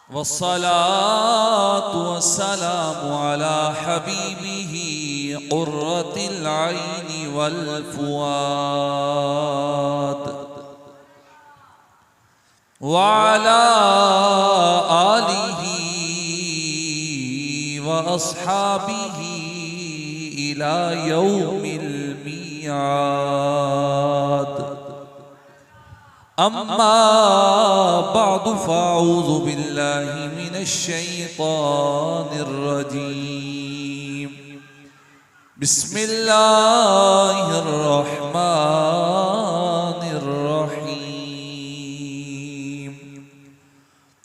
वस्सलातु वस्सलामु अला हबीबिही कुर्रतिल आइनि वल फुआद व अला आलिही व अस्हाबिही इला यौमिल मियाद। अम्मा बअदु फ़अऊज़ु बिल्लाहि मिनश्शैतानिर रजीम। बिस्मिल्लाहिर रहमानिर रहीम।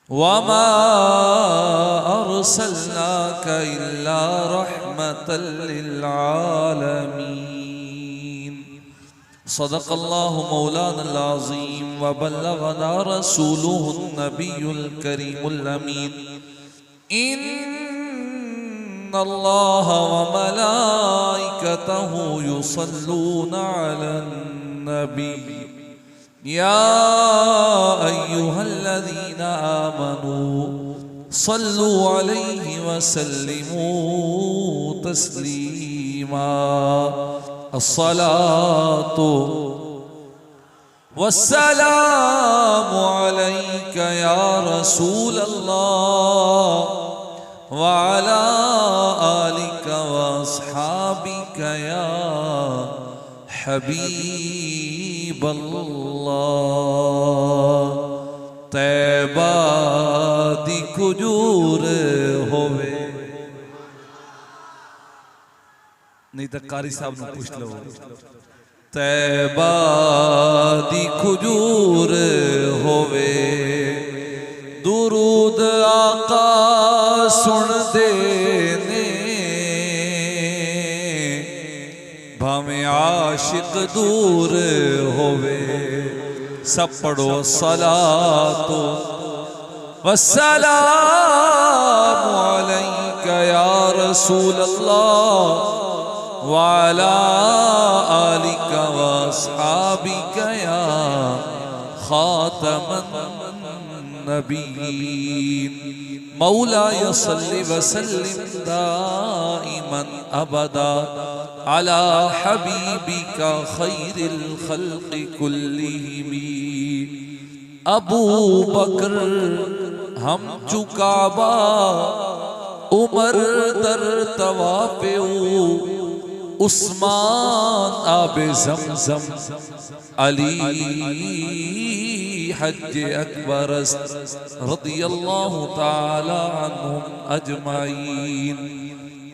वमा अर्सलनाका इल्ला रहमतल लिल आलमीन। सदक़ल्लाहु मौलानल अज़ीम व बल्लगना रसूलुहुन नबियुल करीमुल अमीन। इन्नल्लाह व मलाइकतहु युसल्लूना अलन नबी या अय्युहल्लज़ीना आमनू सल्लु अलैहि व सल्लिमू तस्लीमा। अस्सलातु वस्सलामु अलैका या रसूल अल्लाह व अला आलिका व अस्हाबिका या हबीब अल्लाह। तैबा दी खजूर होवे, नहीं तो कारी साहब ने पूछ लो। तैबा दी खजूर होवे, दुरूद आका सुन दे ने, भावें आशिक दूर होवे। सब पढ़ो सलातो वस्सलामु अलैका या रसूल अल्लाह व अला आलिका व अस्हाबिका या खातमन नबीय्यीन। मौलाय सल्लि व सल्लिम दाइमन अबदा अला हबीबिका खैरिल खल्क़ि कुल्लिहिम। अबू बकर हम चुकाबा उमर दर तवाफ़े उस्मान आबे ज़मज़म अली हज अकबर रदियल्लाहु ताला अन्हुम अजमाइन।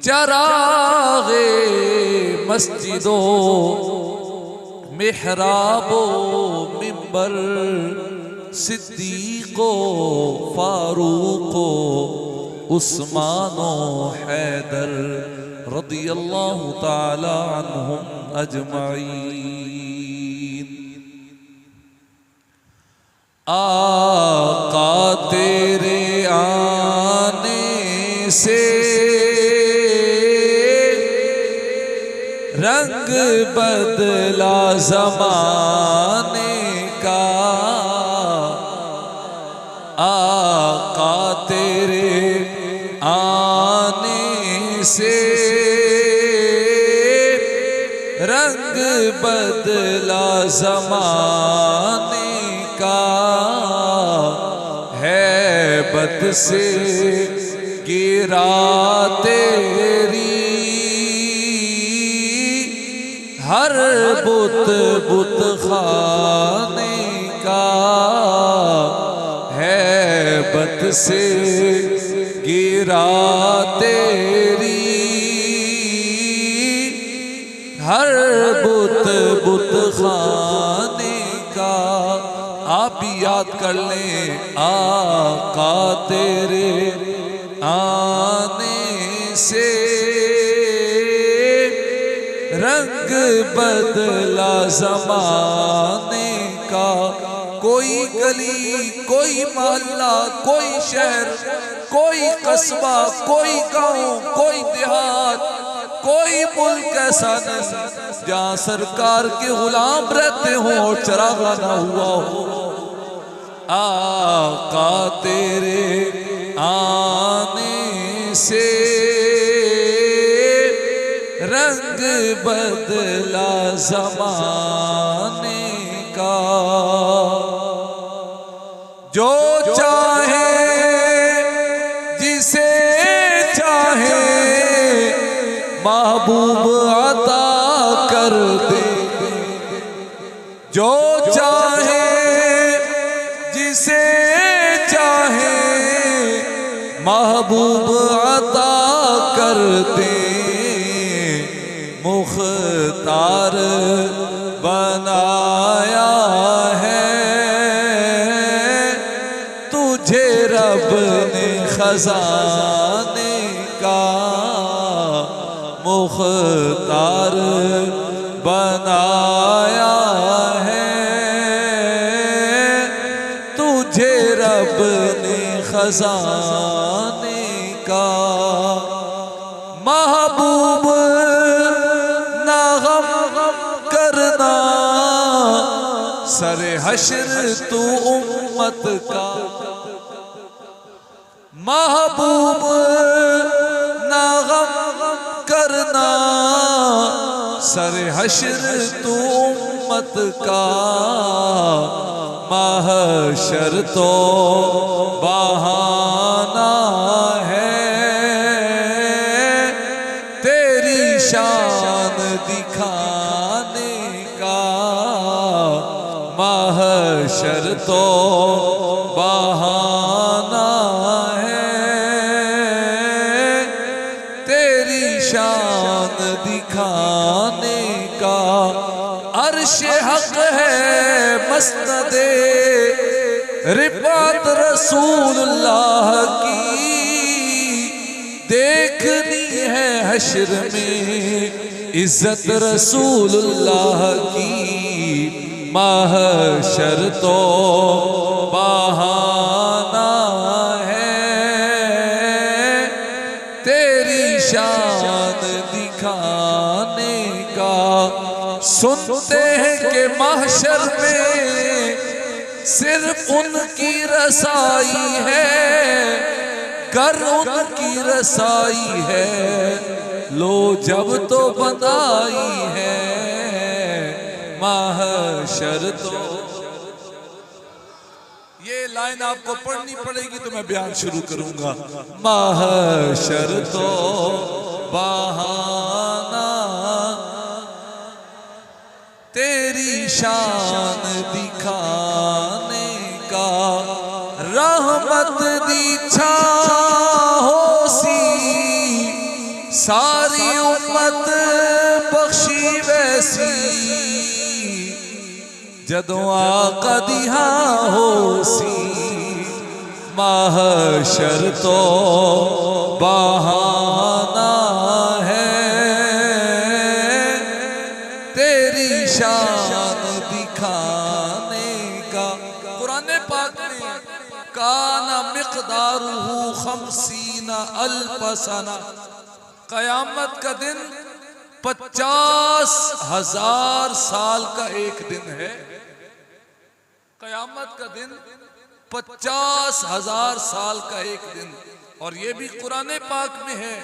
चरागे मस्जिदो मेहराबो मिंबर सिद्दीको फारूको उस्मानो हैदर रदियल्लाहु ताला अन्हुम अजमाइन। आका तेरे आने से रंग बदला ज़माने का। आका तेरे आने से रंग बदला ज़माने का। हैबत से गिरा तेरी हर बुत बुत खाने का। हैबत से गिरा तेरी हर बुत बुत खाने का। आप भी याद कर लें आका तेरे आने से रंग बदला ज़माने का। कोई गली कोई मोहल्ला कोई शहर कोई कस्बा कोई गांव कोई देहात कोई मुल्क ऐसा नहीं जहाँ सरकार के गुलाम रहते हो और चरागा ना हुआ हो। आका तेरे से रंग बदला ज़माने का। जो चाहे जिसे चाहे महबूब अता कर दे। जो चाहे जिसे चाहे महबूब अता कर दे। मुख्तार बनाया है तुझे रब ने खजाने का। मुख्तार बनाया है तुझे रब ने खजाने का। महबूब ना गम करना सरे हश्र तू उम्मत का। महबूब ना गम करना सरे हश्र तू उम्मत का। महशर तो बहाना है तेरी शान दिखाने का। महशर तो बहाना है तेरी शान दिखाने का। अर्श हक है मस्नदे रिफात रसूलुल्लाह की। देखनी है हश्र में इज्जत रसूलुल्लाह की। महशर तो बहाना है तेरी शान दिखाने का। सुनते हैं कि महशर में सिर्फ उनकी रसाई है। कर उनकी रसाई है लो जब तो बनाई है। महशर तो ये लाइन आपको पढ़नी पड़ेगी तो मैं बयान शुरू करूंगा। महशर तो बहाना तेरी शान दिखाने का। रहमत दी छाहो सी सारी उम्मत बख्शी वैसी। जदों आका दिहा हो सी। महशर तो बहाना है तेरी शान दिखाने का। कुरान पाक में काना मिक़दारुहु खमसीना अल्फ सना। क़यामत का दिन 50,000 साल का एक दिन है। क़यामत का दिन 50,000 साल का एक दिन। और ये भी कुरान पाक में है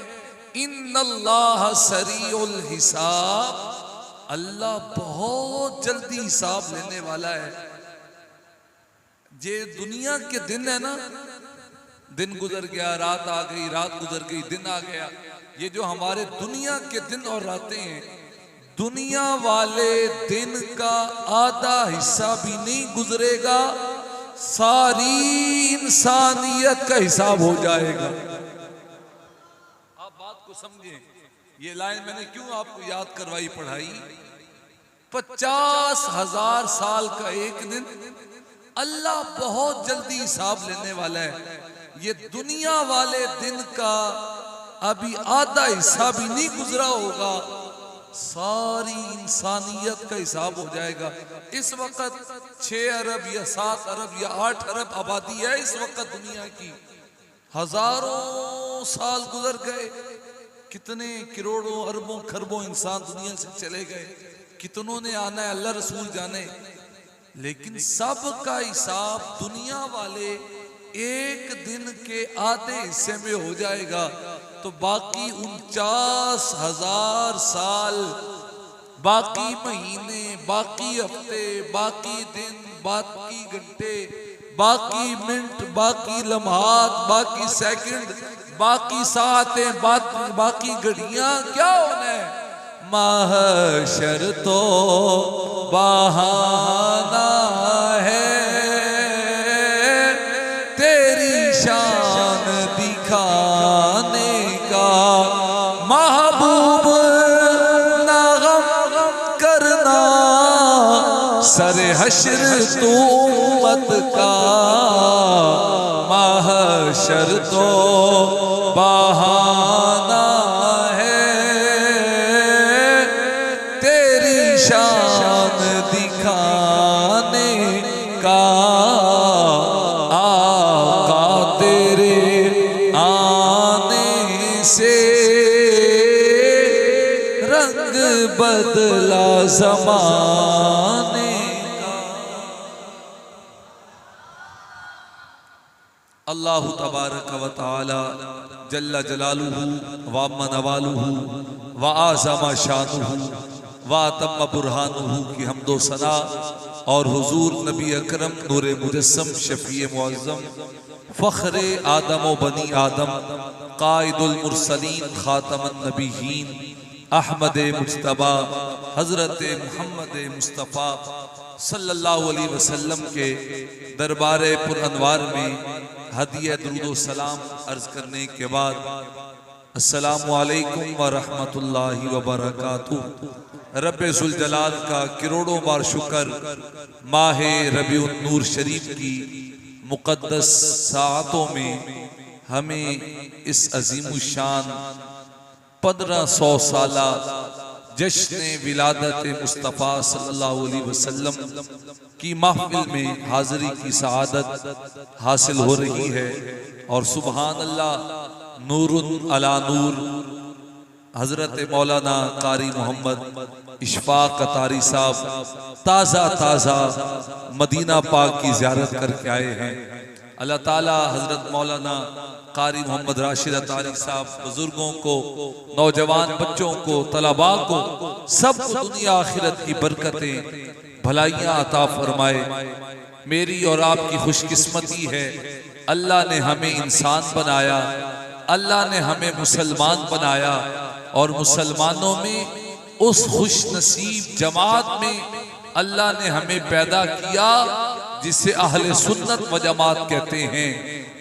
इन्नल्लाह सरीउल हिसाब। अल्लाह बहुत जल्दी हिसाब लेने वाला है। ये दुनिया के दिन है ना, दिन गुजर गया, रात आ गई, रात गुजर गई, दिन आ गया। ये जो हमारे दुनिया के दिन और रातें हैं, दुनिया वाले दिन का आधा हिस्सा भी नहीं गुजरेगा, सारी इंसानियत का हिसाब हो जाएगा। आप बात को समझें। ये लाइन मैंने क्यों आपको याद करवाई पढ़ाई। 50,000 साल का एक दिन, अल्लाह बहुत जल्दी हिसाब लेने वाला है। ये दुनिया वाले दिन का अभी आधा हिस्सा भी नहीं गुजरा होगा, सारी इंसानियत का हिसाब हो जाएगा। इस वक्त 6 अरब या 7 अरब या 8 अरब आबादी है इस वक्त दुनिया की। हजारों साल गुजर गए, कितने करोड़ों अरबों खरबों इंसान दुनिया से चले गए, कितनों ने आना है अल्लाह रसूल जाने। लेकिन सब का हिसाब दुनिया वाले एक दिन के आधे हिस्से में हो जाएगा। तो बाकी 49,000 साल, बाकी महीने, बाकी हफ्ते, बाकी दिन, बाकी घंटे, बाकी मिनट, बाकी लम्हात, बाकी सेकंड, बाकी सातें, बाकी घड़ियां क्या होना है? महशर तो बहाना है तेरी शान दिखाने का। महबूब ना गम करना सरे हश्र तू उम्मत का। महशर तो बहाना है तेरी शान दिखाने का। आका तेरे आने से रंग बदला ज़माने का। अल्लाह तबारक व तआला जल्ला जलालुहु व अम्मा नवालुहु व आज़मा शानुहु व तम्मा बुरहानुहु की हम्दो सना और हुजूर नबी अकरम नूरे मुजस्सम शफीए मुअज़्ज़म फ़ख्रे आदम व बनी आदम कायदुल मुरसलीन खातमुन नबीयीन अहमद मुज्तबा हज़रत मुहम्मद मुस्तफ़ा सल्लल्लाहु अलैहि वसल्लम के दरबार पुरअनवार में हदिया दुरूद सलाम अर्ज करने के बाद अस्सलामु अलैकुम व रहमतुल्लाहि व बरकातुहू। रब्बे ज़ुल जलाल का करोड़ों बार शुक्र माहे रबीउन नूर शरीफ की मुक़द्दस साअतों में हमें इस अज़ीमुश्शान 1500 साला जश्न विलादत मुस्तफ़ा सल्लल्लाहु अलैहि वसल्लम की महफिल में हाज़िरी की सआदत हासिल हो रही है। और सुबहान अल्लाह, नूरुन अला नूर हज़रत मौलाना कारी मोहम्मद इशफाक कतारी साहब ताज़ा ताज़ा मदीना पाक की ज़ियारत करके आए हैं। अल्लाह ताला हज़रत मौलाना कारी मोहम्मद राशिद अतारी साहब बुजुर्गों को, नौजवान बच्चों को, तलबा को, सब दुनिया आखिरत की बरकतें भलाइयाँ अता फरमाए। मेरी और आपकी खुशकिस्मती है, अल्लाह ने हमें इंसान बनाया, अल्लाह ने हमें मुसलमान बनाया और मुसलमानों में उस खुश नसीब जमात में अल्लाह ने हमें पैदा किया जिसे अहले सुन्नत व जमात कहते हैं।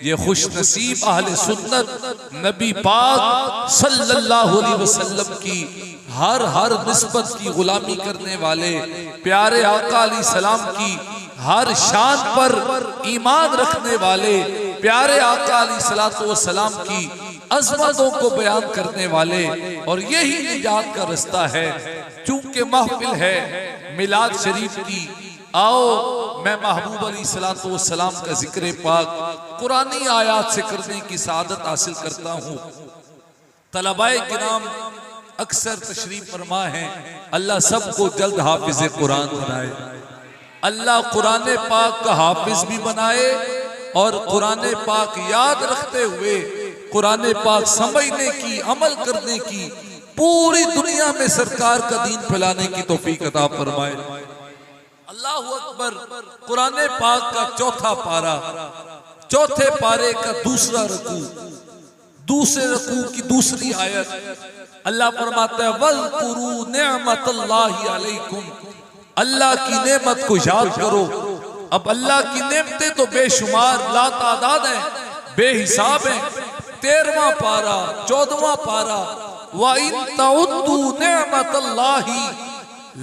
ये खुश नसीब अहले सुन्नत नबी पाक सल्लल्लाहु अलैहि वसल्लम की हर निस्बत की गुलामी करने वाले प्यारे आका अलैहि सलाम की हर शान पर ईमान रखने वाले प्यारे आका अलैहिस्सलातु वस्सलाम की अज़मतों को बयान करने वाले, और यही निजात का रास्ता है। चूंकि महफिल है मिलाद शरीफ की, आओ मैं महबूब अलैहिस्सलातु वस्सलाम का जिक्र पाक कुरानी आयात से करने की सआदत हासिल करता हूँ। तलबाए किराम अक्सर तशरीफ फरमा है, अल्लाह सबको जल्द हाफिज़ कुरान बनाए, अल्लाह कुरान पाक का हाफिज भी बनाए और कुरान पाक याद रखते हुए कुरान पाक समझने की, अमल करने की, पूरी दुनिया में सरकार का दीन फैलाने की तौफीक अता फरमाए। अल्लाहु अकबर। कुरान पाक का चौथा पारा, चौथे पारे का दूसरा रकू, दूसरे रकू की दूसरी आयत, अल्लाह फरमाता है वज़कुरू निअमतल्लाहि अलैकुम, अल्लाह की नेमत को याद करो। अब अल्लाह की नेमतें तो बेशुमार लातादाद हैं, बेहिसाब हैं। 13वां पारा, 14वां पारा, व इन तउद्दू निअमतल्लाहि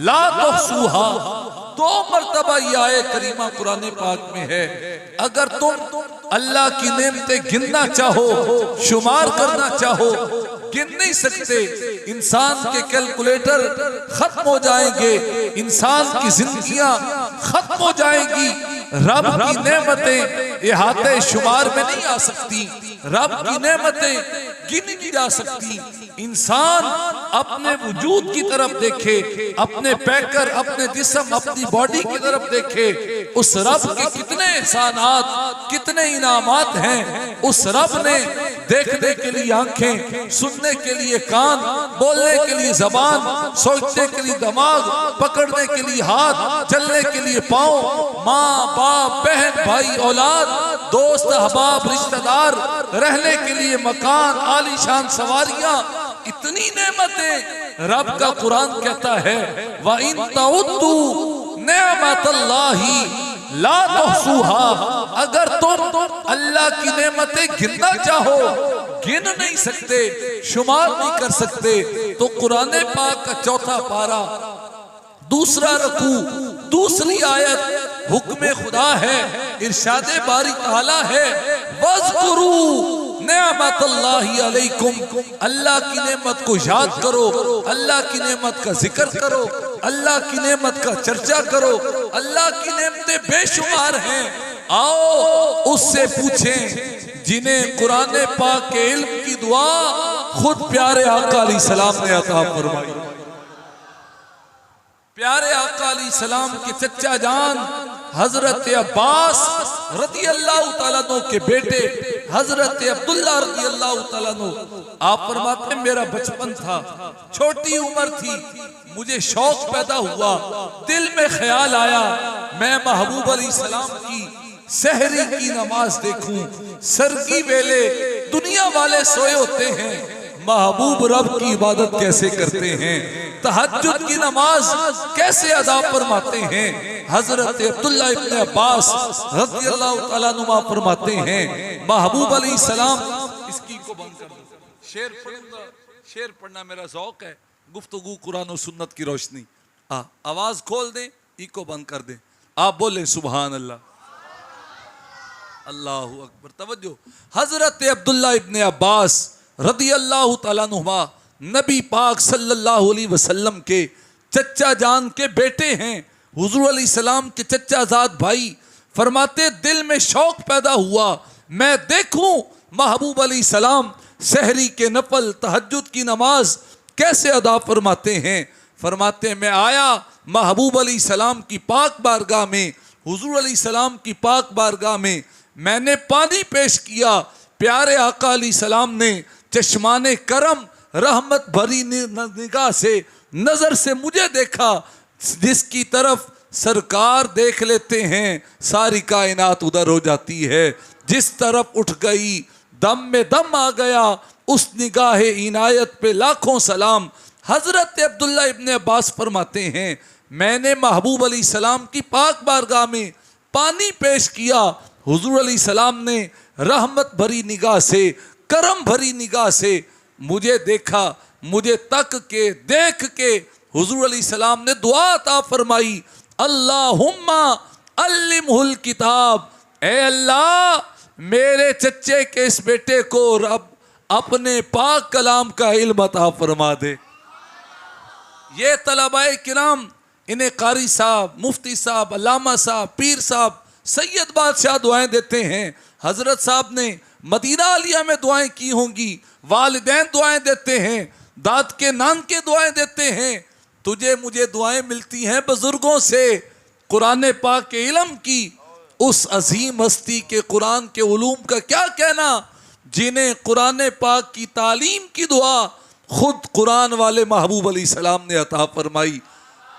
ला तुहसूहा, 2 मरतबा ये आए करीमा कुरान पाक में है। अगर तुम अल्लाह की नेमतें गिनना चाहो, शुमार करना चाहो, गिन नहीं सकते। इंसान के कैलकुलेटर खत्म हो जाएंगे, इंसान की जिंदगियां खत्म हो जाएंगी। रब की नेमतें इहाते शुमार में नहीं आ सकती, रब की नेमतें गिनी नहीं जा सकती। इंसान अपने वजूद की तरफ देखे, अपने पैकर, अपने जिस्म, अपनी बॉडी की तरफ देखे, उस रब के कितने एहसानात, कितने इनामात हैं। उस रब ने देखने के लिए आंखें, सुनने के लिए कान, बोलने के लिए जबान, सोचने के लिए दिमाग, पकड़ने के लिए हाथ, चलने के लिए पाँव, माँ बाप बहन भाई औलाद, दोस्त अहबाब रिश्तेदार, रहने के लिए मकान, आलीशान सवारियां, इतनी नेमतें रब का कुरान कहता है व इन तउद्दू नेमतल्लाही ला तुहसूहा, अगर तुम अल्लाह की नेमतें गिनना चाहो गिन नहीं सकते, शुमार नहीं कर सकते। तो कुरान पाक का चौथा पारा, दूसरा रकू, दूसरी आयत हुक्म खुदा है, इरशादे बारी ताला है वज़कुरू नेमतल्लाहि अलैकुम, अल्लाह की नेमत को याद करो, अल्लाह की नेमत का जिक्र करो, अल्लाह की नेमत का चर्चा करो। अल्लाह की नेमतें बेशुमार हैं। आओ उससे पूछें जिन्हें कुरान पाक के इल्म की दुआ खुद प्यारे आका अलैहिस्सलाम ने अता फरमाई। प्यारे आका अलैहिस्सलाम के चच्चा जान हजरत अब्बास रदी अल्लाह तआला अन्हु के बेटे हजरत अब्दुल्ला रदी अल्लाह तआला अन्हु, आप फरमाते हैं मेरा बचपन था, छोटी उम्र थी, मुझे शौक पैदा हुआ, दिल में ख्याल आया मैं महबूब अलैहिस्सलाम की सहरी की नमाज देखूं। सरगी वेले दुनिया वाले सोए होते हैं, महबूब रब की इबादत कैसे करते हैं, तहज्जुद की नमाज कैसे अदा फरमाते हैं। हजरत अब्दुल्ला इब्न अब्बास रज़ियल्लाहु तआला अन्हुमा फरमाते हैं महबूब अलैहिस्सलाम, इसकी को बंद कर दो, शेर पढ़ूंगा, शेर पढ़ना मेरा शौक है, गुफ्तगू कुरान और सुन्नत की रोशनी। आवाज खोल दें, इको बंद कर दें, आप बोले सुभान अल्लाह, अल्लाहु अकबर। तवज्जो, हजरत अब्दुल्ला इब्न अब्बास रज़ियल्लाहु तआला अन्हुमा नबी पाक सल्लल्लाहु अलैहि वसल्लम के चच्चा जान के बेटे हैं, हुजूर अलैहिस्सलाम के चच्चा जाद भाई। फरमाते दिल में शौक पैदा हुआ मैं देखूं महबूब अलैहिस्सलाम सहरी के नफल तहज्जुद की नमाज कैसे अदा फरमाते हैं। फरमाते मैं आया महबूब अलैहिस्सलाम की पाक बारगाह में, हुजूर अलैहिस्सलाम की पाक बारगाह में मैंने पानी पेश किया। प्यारे आका अलैहिस्सलाम ने चश्माने करम रहमत भरी निगाह से नजर से मुझे देखा, जिसकी तरफ सरकार देख लेते हैं सारी कायनात उधर हो जाती है। जिस तरफ उठ गई दम में दम आ गया, उस निगाह इनायत पे लाखों सलाम। हजरत अब्दुल्ला इब्न अब्बास फरमाते हैं मैंने महबूब अलैहिस्सलाम की पाक बारगाह में पानी पेश किया, हुजूर अलैहिस्सलाम ने रहमत भरी निगाह से, करम भरी निगाह से मुझे देखा, मुझे तक के देख के हुजूर अलैहिस्सलाम ने दुआ अता फरमाई, अल्लाहुम्मा अल्लिमहुल किताब, ए अल्लाह मेरे चच्चे के इस बेटे को रब अपने पाक कलाम का इल्म अता फरमा दे। ये तलबाए किराम, इन्हें कारी साहब, मुफ्ती साहब, अल्लामा साहब, पीर साहब, सैयद बादशाह दुआएं देते हैं। हजरत साहब ने मदीना आलिया में दुआएं की होंगी, वालिदैन दुआएं देते हैं, दाद के नान के दुआएं देते हैं। तुझे मुझे दुआएं मिलती हैं बुजुर्गों से, कुरान पाक के इल्म की, उस अजीम हस्ती के कुरान के उलूम का क्या कहना, जिन्हें कुरान पाक की तालीम की दुआ खुद कुरान वाले महबूब अलैहिस्सलाम ने अता फरमाई।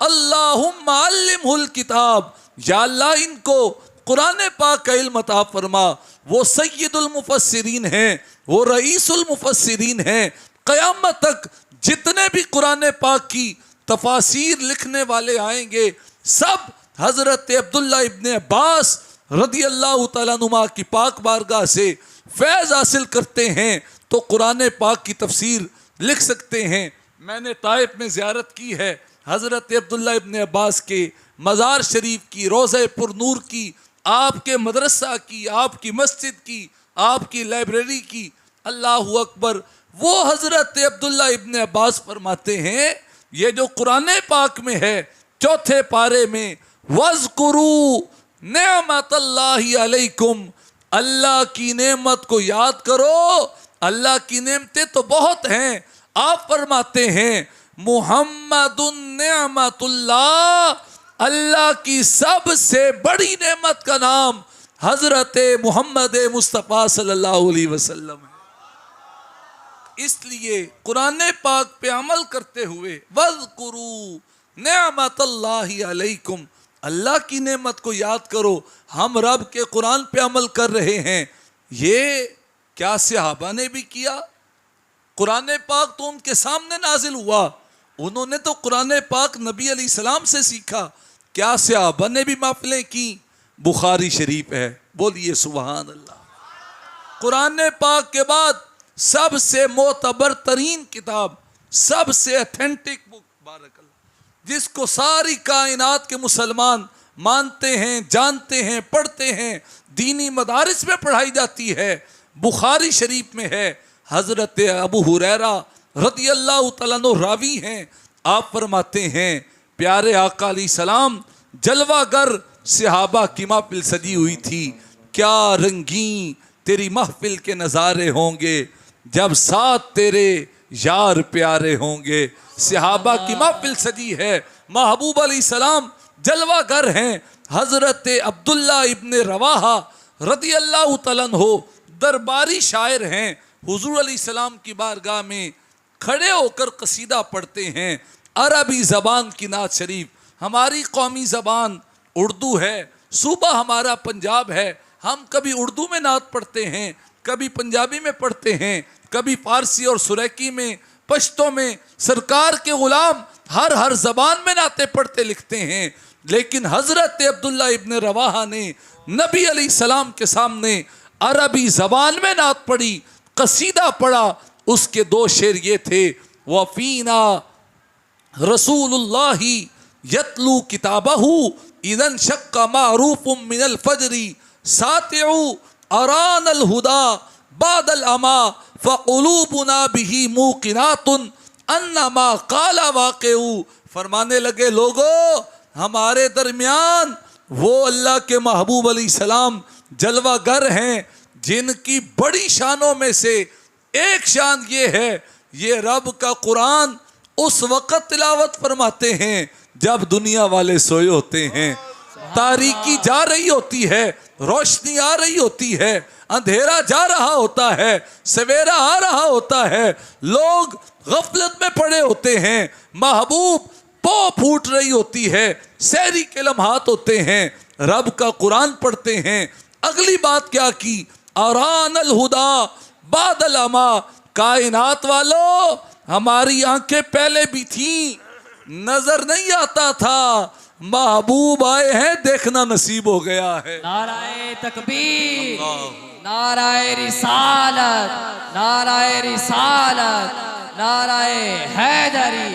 अल्लाहुम्मा अल्लिमहुल किताब, या अल्लाह इनको कुरान पाक का इल्म अता फरमा। वो सय्यदुल मुफस्सिरीन हैं, वो रईसुल मुफस्सिरीन हैं। क़यामत तक जितने भी कुरान पाक की तफासीर लिखने वाले आएंगे, सब हजरत अब्दुल्ला इब्न अब्बास रज़ियल्लाहु तआला अन्हुमा की पाक बारगाह से फैज़ हासिल करते हैं तो कुरान पाक की तफसीर लिख सकते हैं। मैंने ताइफ में ज़ियारत की है हजरत अब्दुल्ला इब्न अब्बास के मज़ार शरीफ की, रोज़े पुरनूर की, आपके मदरसा की, आपकी मस्जिद की, आपकी लाइब्रेरी की। अल्लाहु अकबर। वो हजरत अब्दुल्ला इब्न अब्बास फरमाते हैं ये जो कुरान पाक में है चौथे पारे में, वज़कुरू नेमतल्लाहि अलैकुम, अल्लाह की नेमत को याद करो। अल्लाह की नेमतें तो बहुत हैं। आप फरमाते हैं मुहम्मदुन नेमतुल्लाह, अल्लाह की सबसे बड़ी नेमत का नाम हजरत मोहम्मद मुस्तफ़ा सल्लल्लाहु अलैहि वसल्लम है। इसलिए कुरान पाक पे अमल करते हुए वज़कुरू निअमतल्लाहि अलैकुम, अल्लाह की नेमत को याद करो। हम रब के कुरान पे अमल कर रहे हैं। ये क्या सहाबा ने भी किया? कुरान पाक तो उनके सामने नाजिल हुआ, उन्होंने तो कुरान पाक नबी अलैहिस्सलाम से सीखा। क्या सहाबा ने भी महफिलें की? बुखारी शरीफ है, बोलिए सुभान अल्लाह। कुरान पाक के बाद सबसे मोतबर तरीन किताब, सबसे ऑथेंटिक बुक, बारकल्लाह, जिसको सारी कायनात के मुसलमान मानते हैं, जानते हैं, पढ़ते हैं, दीनी मदारिस में पढ़ाई जाती है, बुखारी शरीफ में है। हज़रत अबू हुरैरा रज़ियल्लाहु तआला अन्हु रावी हैं। आप फरमाते हैं प्यारे आका अलैहिस्सलाम जलवागर सहाबा की महफिल सजी हुई थी। क्या रंगीन तेरी महफिल के नज़ारे होंगे जब साथ तेरे यार प्यारे होंगे। सहाबा की महफिल सजी है, महबूब अलैहिस्सलाम जलवागर हैं। हज़रत अब्दुल्ला इब्न रवाहा रज़ियल्लाहु तआला अन्हु दरबारी शायर हैं। हुजूर अलैहिस्सलाम की बारगाह में खड़े होकर कसीदा पढ़ते हैं। अरबी ज़बान की नात शरीफ, हमारी कौमी ज़बान उर्दू है, सूबा हमारा पंजाब है। हम कभी उर्दू में नात पढ़ते हैं, कभी पंजाबी में पढ़ते हैं, कभी फारसी और सुरैकी में, पश्तो में। सरकार के गुलाम हर ज़बान में नाते पढ़ते लिखते हैं। लेकिन हज़रत अब्दुल्ला इब्न रवाहा ने नबी अलैहिस्सलाम के सामने अरबी ज़बान में नात पढ़ी, कसीदा पढ़ा। उसके दो शेर ये थे, वफ़ीना रसूलुल्लाही यतलू किताबहू इदन शक्का मारूफुम मिनल फजरी सातिउ अरानल हुदा बादल अमा फ़क़ुलूबुना बिही मूक़िनातुन अन्नमा क़ाला वाक़िउ। फरमाने लगे, लोगो हमारे दरमियान वो अल्लाह के महबूब अलैहिस्सलाम जलवागर हैं, जिनकी बड़ी शानों में से एक शान ये है, ये रब का कुरान उस वक़्त तिलावत फरमाते हैं जब दुनिया वाले सोए होते हैं। तारीकी जा रही होती है, रोशनी आ रही होती है, अंधेरा जा रहा होता है, सवेरा आ रहा होता है, लोग गफलत में पड़े होते हैं, महबूब पौ फूट रही होती है, सहरी के लम्हात होते हैं, रब का कुरान पढ़ते हैं। अगली बात क्या की? अरानल हुदा बादल अमा, कायनात वालों हमारी आंखें पहले भी थी, नजर नहीं आता था, महबूब आए हैं, देखना नसीब हो गया है। नाराए तकबीर, नाराए रिसालत, नाराए रिसालत, नाराए हैदरी,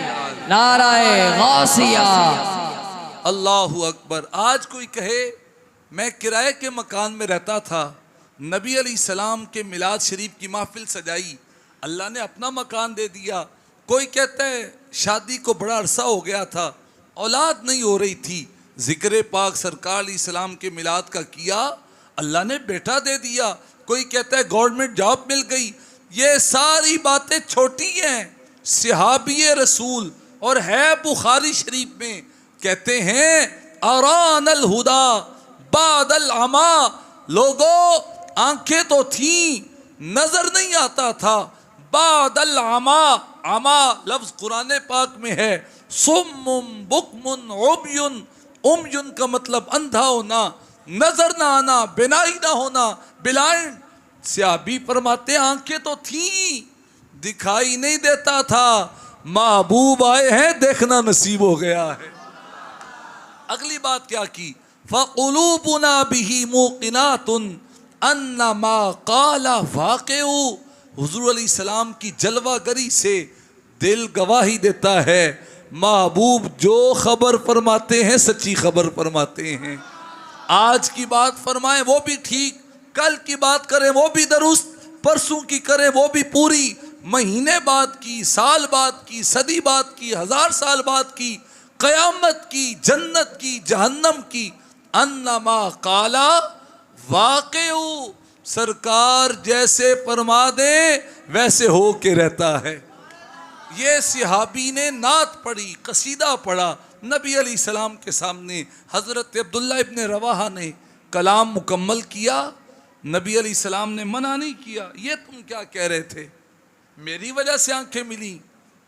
नाराए गौसिया। अल्लाहु अकबर। आज कोई कहे मैं किराए के मकान में रहता था, नबी अलैहिस्सलाम के मिलाद शरीफ की महफिल सजाई, अल्लाह ने अपना मकान दे दिया। कोई कहता है शादी को बड़ा अरसा हो गया था, औलाद नहीं हो रही थी, ज़िक्र पाक सरकार अलैहिस्सलाम के मिलाद का किया, अल्लाह ने बेटा दे दिया। कोई कहता है गवर्नमेंट जॉब मिल गई। ये सारी बातें छोटी हैं। सहाबी रसूल और है बुखारी शरीफ में, कहते हैं अरानल हुदा बादल अमा, लोगों आंखें तो थी, नजर नहीं आता था। बादल अमा, अमा लफ्ज कुरान पाक में है, सुम्मुम बुकमुन उमयुन, उमयुन का मतलब अंधा होना, नजर ना आना, बिनाई ना होना, ब्लाइंड। सहाबी फरमाते आंखें तो थी, दिखाई नहीं देता था, महबूब आए हैं, देखना नसीब हो गया है। अगली बात क्या की? फ़क़ुलूबुना बिही मूक़िनातुन अन्नमा क़ाला वाक़िउ। हुज़ूर अलैहिस्सलाम की जलवागरी से दिल गवाही देता है, महबूब जो खबर फरमाते हैं सच्ची खबर फरमाते हैं। आज की बात फरमाएं वो भी ठीक, कल की बात करें वो भी दुरुस्त, परसों की करें वो भी पूरी, महीने बाद की, साल बाद की, सदी बाद की, 1000 साल बाद की, क़यामत की, जन्नत की, जहन्नम की, अन्नमा काला वाक़िउ, सरकार जैसे फरमा दे वैसे हो के रहता है। ये सहाबी ने नात पढ़ी, कसीदा पढ़ा नबी अलैहिस्सलाम के सामने। हज़रत अब्दुल्ला इब्न रवाहा ने कलाम मुकम्मल किया, नबी अलैहिस्सलाम ने मना नहीं किया, ये तुम क्या कह रहे थे? मेरी वजह से आंखें मिली,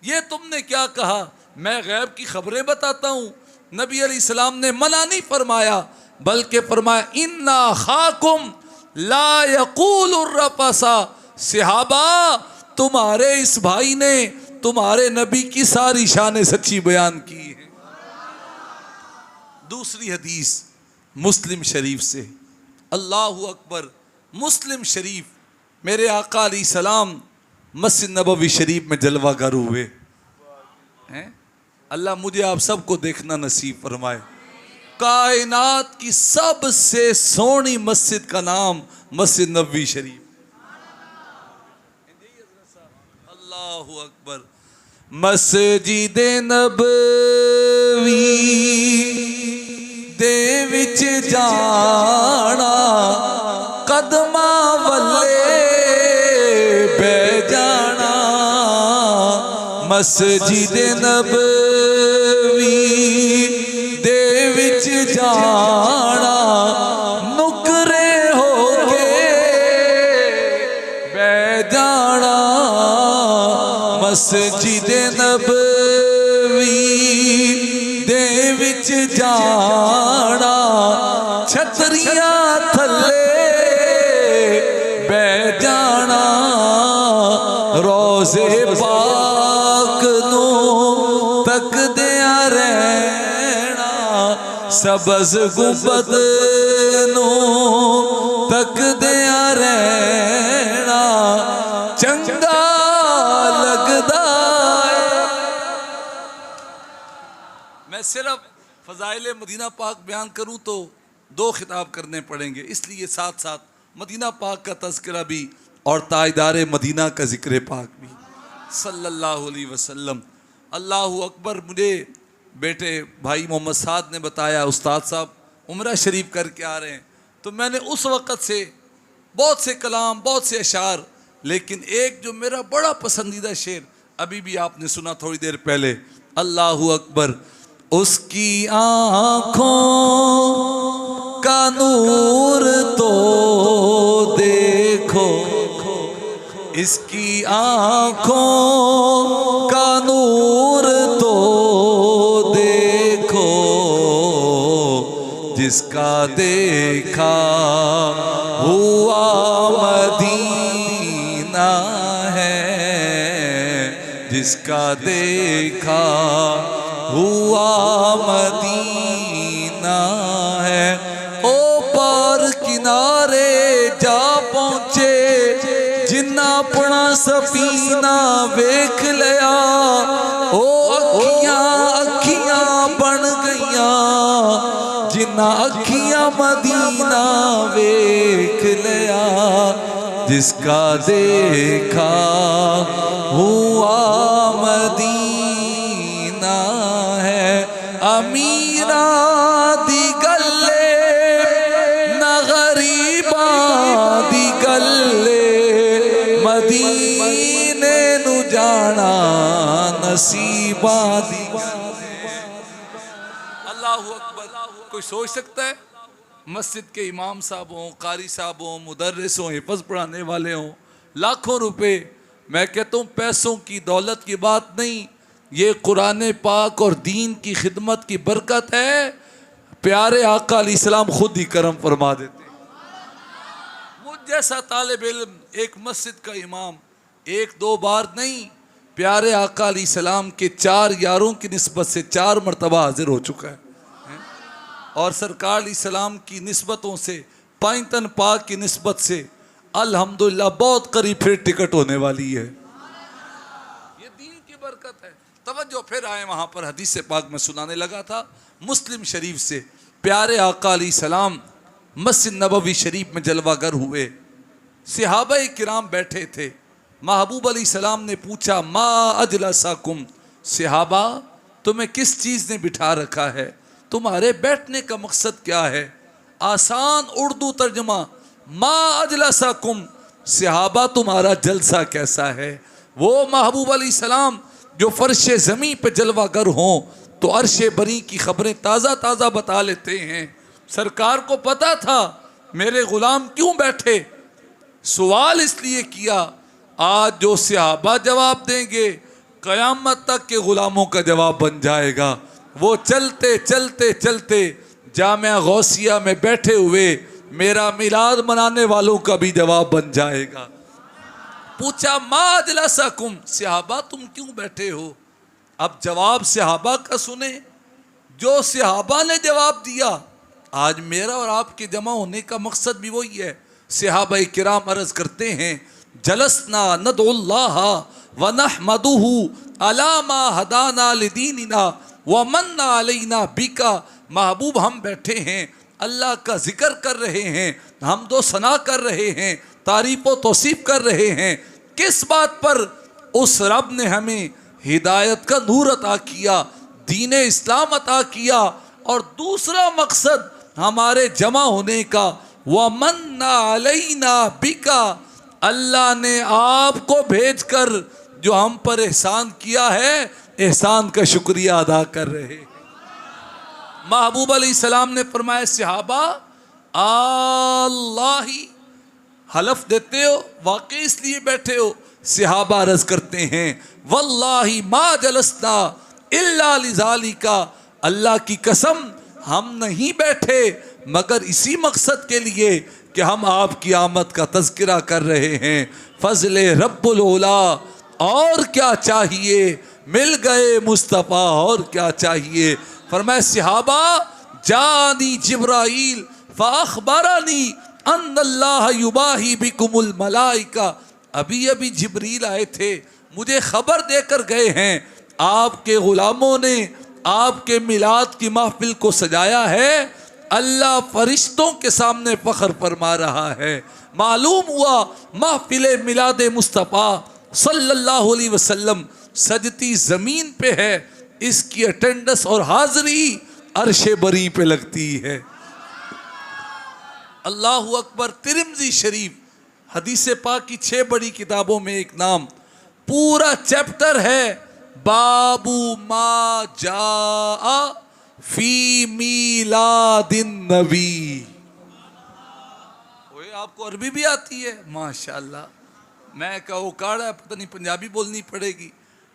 ये तुमने क्या कहा? मैं गैब की खबरें बताता हूँ। नबी अलैहिस्सलाम ने मना नहीं फरमाया, बल्कि फरमाया इन्ना खाकुम ला यक़ूलुर रफ़सा। सहाबा, तुम्हारे इस भाई ने तुम्हारे नबी की सारी शान सच्ची बयान की है। दूसरी हदीस मुस्लिम शरीफ से, अल्लाहु अकबर। मुस्लिम शरीफ, मेरे आका अलैहिस्सलाम मस्जिद नबवी शरीफ में जलवागर हुए हैं। अल्लाह मुझे आप सबको देखना नसीब फरमाए। कायनात की सबसे सोहनी मस्जिद का नाम मस्जिद नबवी शरीफ। अल्लाहु अकबर। मस्जिद नबवी दे विच जाना, कदमा वल्ले बह जाना। मस्जिद नबवी दे विच जाना, नुकरे होके बह जाना। मस्जिद नबवी दे विच जाना, छतरियां थल्ले बह जाना। रोज़े पाक नू तकदिया रहना, सबज़ गुंबद नू तकदिया रहना। चंगा लगदा है। मैं सिर्फ फ़ज़ाइल मदीना पाक बयान करूं तो 2 खिताब करने पड़ेंगे, इसलिए साथ साथ मदीना पाक का तज़किरा भी और ताजदार मदीना का ज़िक्र पाक भी सल्लल्लाहु अलैहि वसल्लम। अल्लाहु अकबर। मुझे बेटे भाई मोहम्मद साद ने बताया, उस्ताद साहब उम्रा शरीफ करके आ रहे हैं। तो मैंने उस वक़्त से बहुत से कलाम, बहुत से अशार, लेकिन एक जो मेरा बड़ा पसंदीदा शेर अभी भी आपने सुना थोड़ी देर पहले, अल्लाहु अकबर। उसकी आँखों का नूर तो देखो, इसकी आँखों का नूर तो देखो, जिसका देखा हुआ मदीना है, जिसका देखा हुआ मदीना है। ओ पार किनारे जा पहुँचे, जिन्ना अपना सफीना वेख लिया। ओ अखियां बन गईयां, जिन्ना अखियां मदीना वेख लिया। जिसका देखा हुआ मदीना है। अमीरा दी गल्ले न गरीबा दी गल्ले, मदीने नु जाना नसीबा दी। अल्लाहु अकबर। कोई सोच सकता है मस्जिद के इमाम साहब हों, कारी साहब हों, मुदर्रिस हों, हिफ़्ज़ पढ़ाने वाले हों, लाखों रुपए, मैं कहता हूँ पैसों की दौलत की बात नहीं, ये कुरान पाक और दीन की खिदमत की बरकत है। प्यारे आका अलैहिस्सलाम खुद ही करम फरमा देते। मुझ जैसा तालिब इल्म, एक मस्जिद का इमाम, 1-2 बार नहीं, प्यारे आका अलैहिस्सलाम के 4 यारों की निस्बत से 4 मरतबा हाजिर हो चुका है। और सरकार अलैहिस्सलाम की निस्बतों से, पाइंतन पाक की निस्बत से अल्हम्दुलिल्लाह बहुत करीब फिर टिकट होने वाली है। ये दीन की बरकत है। तवज्जो फिर आए वहाँ पर, हदीस पाक में सुनाने लगा था मुस्लिम शरीफ से। प्यारे आका अलैहिस्सलाम मस्जिद नबवी शरीफ में जलवागर हुए, सहाबाए किराम बैठे थे। महबूब अलैहिस्सलाम ने पूछा, मा अजलसाकुम, सहाबा तुम्हें किस चीज़ ने बिठा रखा है, तुम्हारे बैठने का मकसद क्या है? आसान उर्दू तर्जमा, मा अजलसाकुम, सहाबा तुम्हारा जलसा कैसा है? वो महबूब अलैहिस्सलाम जो फर्श ज़मी पे जलवागर हों तो अर्श बरी की खबरें ताज़ा ताज़ा बता लेते हैं। सरकार को पता था मेरे ग़ुलाम क्यों बैठे। सवाल इसलिए किया, आज जो सहाबा जवाब देंगे क़यामत तक के ग़ुलामों का जवाब बन जाएगा। वो चलते चलते चलते जामिया गौसिया में बैठे हुए मेरा मिलाद मनाने वालों का भी जवाब बन जाएगा। पूछा मा अजलसकुम, सहाबा तुम क्यों बैठे हो? अब जवाब सहाबा का सुने। जो सहाबा ने जवाब दिया, आज मेरा और आपके जमा होने का मकसद भी वही है। सहाबा किराम अर्ज करते हैं जलसना नदुल्लाह व नहमदुहु अला मा हदाना लिदीनिना व मन्ना अलैना बिका। महबूब हम बैठे हैं, अल्लाह का जिक्र कर रहे हैं, हम दो सना कर रहे हैं, तारीफ़ व तौसीफ़ कर रहे हैं। किस बात पर? उस रब ने हमें हिदायत का नूर अता किया, दीन इस्लाम अता किया, और दूसरा मकसद हमारे जमा होने का व मन्ना अलैना बिका, अल्लाह ने आपको भेजकर जो हम पर एहसान किया है, एहसान का शुक्रिया अदा कर रहे हैं। महबूब अलैहिस्सलाम ने फरमाया सहाबा अल्लाही, हलफ देते हो, वाकई इसलिए बैठे हो? सहाबा अर्ज करते हैं वल्लाही मा जलसना इल्ला लिज़ालिका, अल्लाह की कसम हम नहीं बैठे मगर इसी मकसद के लिए कि हम आपकी आमद का तज़किरा कर रहे हैं। फजले रब्बुल उला, और क्या चाहिए? मिल गए मुस्तफ़ा, और क्या चाहिए? फरमाया सहाबा जानी जिब्राइल फ़अख़बरनी अन्नल्लाह युबाही बिकुमुल मलाइका, अभी अभी जिब्रील आए थे, मुझे खबर देकर गए हैं आपके ग़ुलामों ने आपके मिलाद की महफिल को सजाया है, अल्लाह फरिश्तों के सामने फ़ख्र फरमा रहा है। मालूम हुआ महफिल मिलाद मुस्तफ़ा सल्लल्लाहु अलैहि वसल्लम सजती ज़मीन पे है, इसकी अटेंडेंस और हाज़री अर्श बरी पे लगती है। अल्लाहु अकबर। तिरमिज़ी शरीफ हदीस पाक की 6 बड़ी किताबों में एक नाम, पूरा चैप्टर है बाबू मा जा फी मीलादिन नबी। ओए आपको अरबी भी आती है? माशाल्लाह। मैं कहो काड़ा, पता नहीं पंजाबी बोलनी पड़ेगी,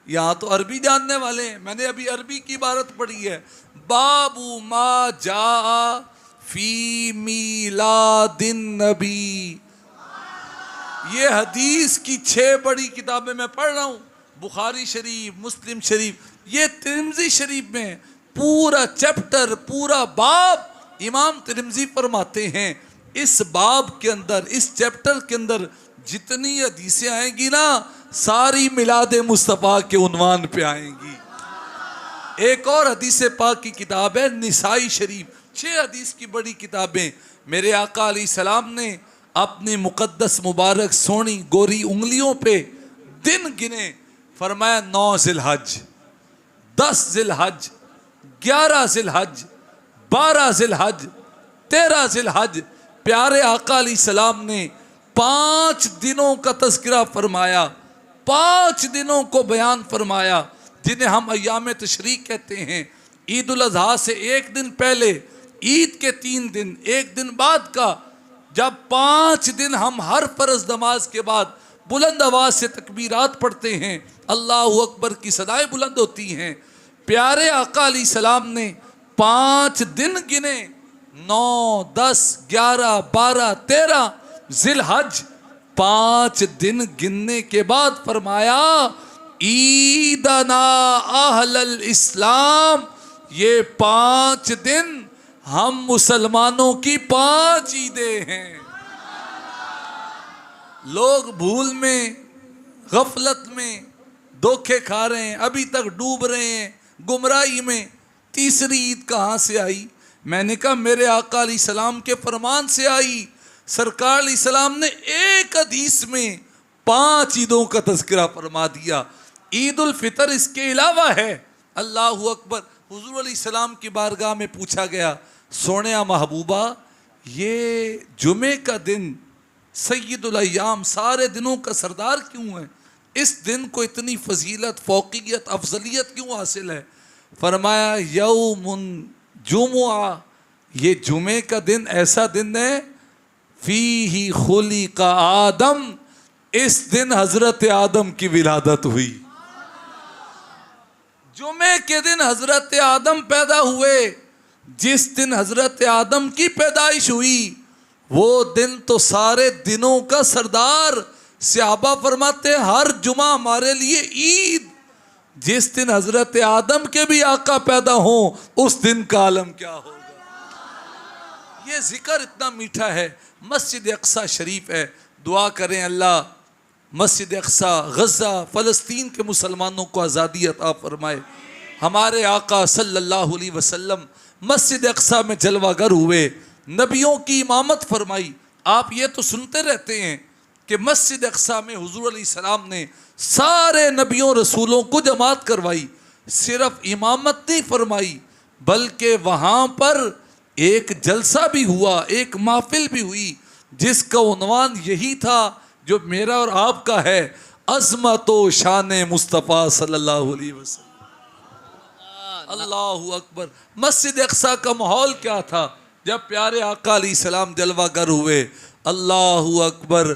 यहाँ तो अरबी जानने वाले हैं। मैंने अभी अरबी की इबारत पढ़ी है, बाबू मा जा फी मीलादिन नबी। ये हदीस की 6 बड़ी किताबें मैं पढ़ रहा हूँ, बुखारी शरीफ, मुस्लिम शरीफ, ये तिरमिज़ी शरीफ में पूरा चैप्टर, पूरा बाब इमाम तिरमिज़ी फरमाते हैं। इस बाब के अंदर, इस चैप्टर के अंदर जितनी हदीसें आएंगी ना, सारी मिलाद मुस्तफ़ा के उन्वान पे आएंगी। एक और हदीस पाक की किताब है निसाई शरीफ, 6 हदीस की बड़ी किताबें। मेरे आका अलैहिस्सलाम ने अपनी मुक़द्दस मुबारक सोनी गोरी उंगलियों पे दिन गिने, फरमाया 9 ज़िलहज, 10 ज़िलहज, 11 ज़िलहज, 12 ज़िलहज, 13 ज़िलहज। प्यारे आका अलैहिस्सलाम ने 5 दिनों का तज़किरा फरमाया, 5 दिनों को बयान फरमाया, जिन्हें हम अय्याम तशरीक कहते हैं। ईद उल अज़हा से एक दिन पहले, ईद के 3 दिन, एक दिन बाद का, जब 5 दिन हम हर फर्ज नमाज के बाद बुलंद आवाज़ से तकबीरात पढ़ते हैं, अल्लाहु अकबर की सदाएं बुलंद होती हैं। प्यारे आका अलैहिस्सलाम ने 5 दिन गिने, 9, 10, 11, 12, 13 ज़िलहज। 5 दिन गिनने के बाद फरमाया ईदना अहलल इस्लाम, ये 5 दिन हम मुसलमानों की 5 ईदें हैं। लोग भूल में, गफलत में, धोखे खा रहे हैं, अभी तक डूब रहे हैं गुमराही में। तीसरी ईद कहाँ से आई? मैंने कहा मेरे आका अलैहिस्सलाम के फरमान से आई। सरकार अलैहिस्सलाम ने एक हदीस में 5 ईदों का तज़किरा फरमा दिया। ईद उल फितर इसके अलावा है। अल्लाहु अकबर। हुजूर अलैहिस्सलाम की बारगाह में पूछा गया, सोनिया महबूबा, ये जुमे का दिन सय्यदुल अय्याम, सारे दिनों का सरदार क्यों है? इस दिन को इतनी फजीलत, फ़ौक़ियत, अफजलियत क्यों हासिल है? फरमाया यौमुन जुमुआ, ये जुमे का दिन ऐसा दिन है, फ़ीही खुलिक़ा आदम, इस दिन हजरत आदम की विलादत हुई। जुमे के दिन हजरत आदम पैदा हुए। जिस दिन हजरत आदम की पैदाइश हुई वो दिन तो सारे दिनों का सरदार। सहाबा फरमाते हैं हर जुमा हमारे लिए ईद। जिस दिन हजरत आदम के भी आका पैदा हो उस दिन का आलम क्या होगा। ये जिक्र इतना मीठा है। मस्जिद अक्सा शरीफ है, दुआ करें अल्लाह मस्जिद अक्सा गज़ा फ़लस्तीन के मुसलमानों को आज़ादी अता फरमाए। हमारे आका सल्लल्लाहु अलैहि वसल्लम मस्जिद अक्सा में जलवागर हुए, नबियों की इमामत फरमाई। आप ये तो सुनते रहते हैं कि मस्जिद अक्सा में हुजूर अलैहिस्सलाम ने सारे नबियों रसूलों को जमात करवाई। सिर्फ इमामत नहीं फरमाई बल्कि वहाँ पर एक जलसा भी हुआ, एक महफिल भी हुई जिसका उन्वान यही था जो मेरा और आपका है, अज़मत व शान मुस्तफ़ा सल्लल्लाहु अलैहि वसल्लम। अल्लाहु अकबर। मस्जिद अक्सा का माहौल क्या था जब प्यारे आका अलैहिस्सलाम जलवागर हुए। अल्लाहु अकबर।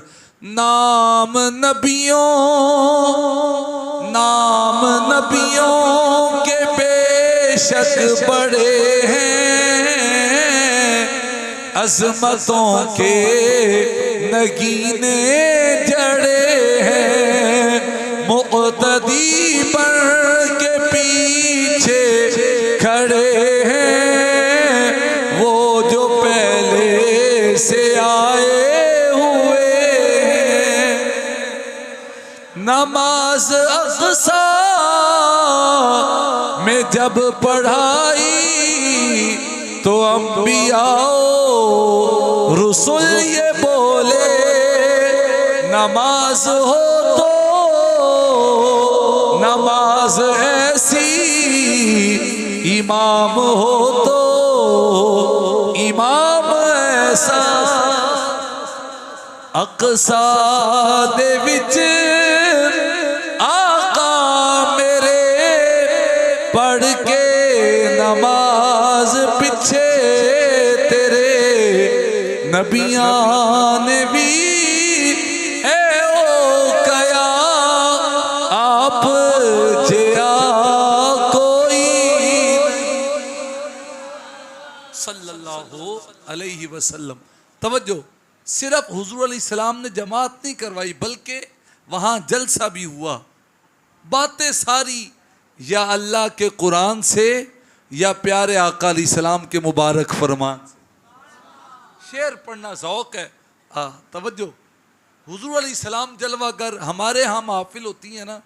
नाम नबियों के बेशक बड़े हैं, अज़मतों के नगीने जड़े हैं, मुक़्तदी पर के पीछे खड़े हैं, वो जो पहले से आए हुए हैं। नमाज अक़सा में जब पढ़ाई तो अंबिया रसूल ये बोले, नमाज हो तो नमाज ऐसी, इमाम हो तो इमाम ऐसा। अक़सा दे विच आका मेरे पढ़ के नमाज पिछे तेरे नबियां ने भी ए ओ कया आप जिया कोई सल्लल्लाहु अलैहि वसल्लम। तवज्जो, सिर्फ हुजूर अलैहिस्सलाम ने जमात नहीं करवाई बल्कि वहाँ जलसा भी हुआ। बातें सारी या अल्लाह के कुरान से या प्यारे आका अलैहिस्सलाम के मुबारक फरमान से। शेर पढ़ना ज़ौक़ है। तवज्जो, हुजूर अलैहिस्सलाम जलवागर। हमारे यहाँ महफिल होती है ना,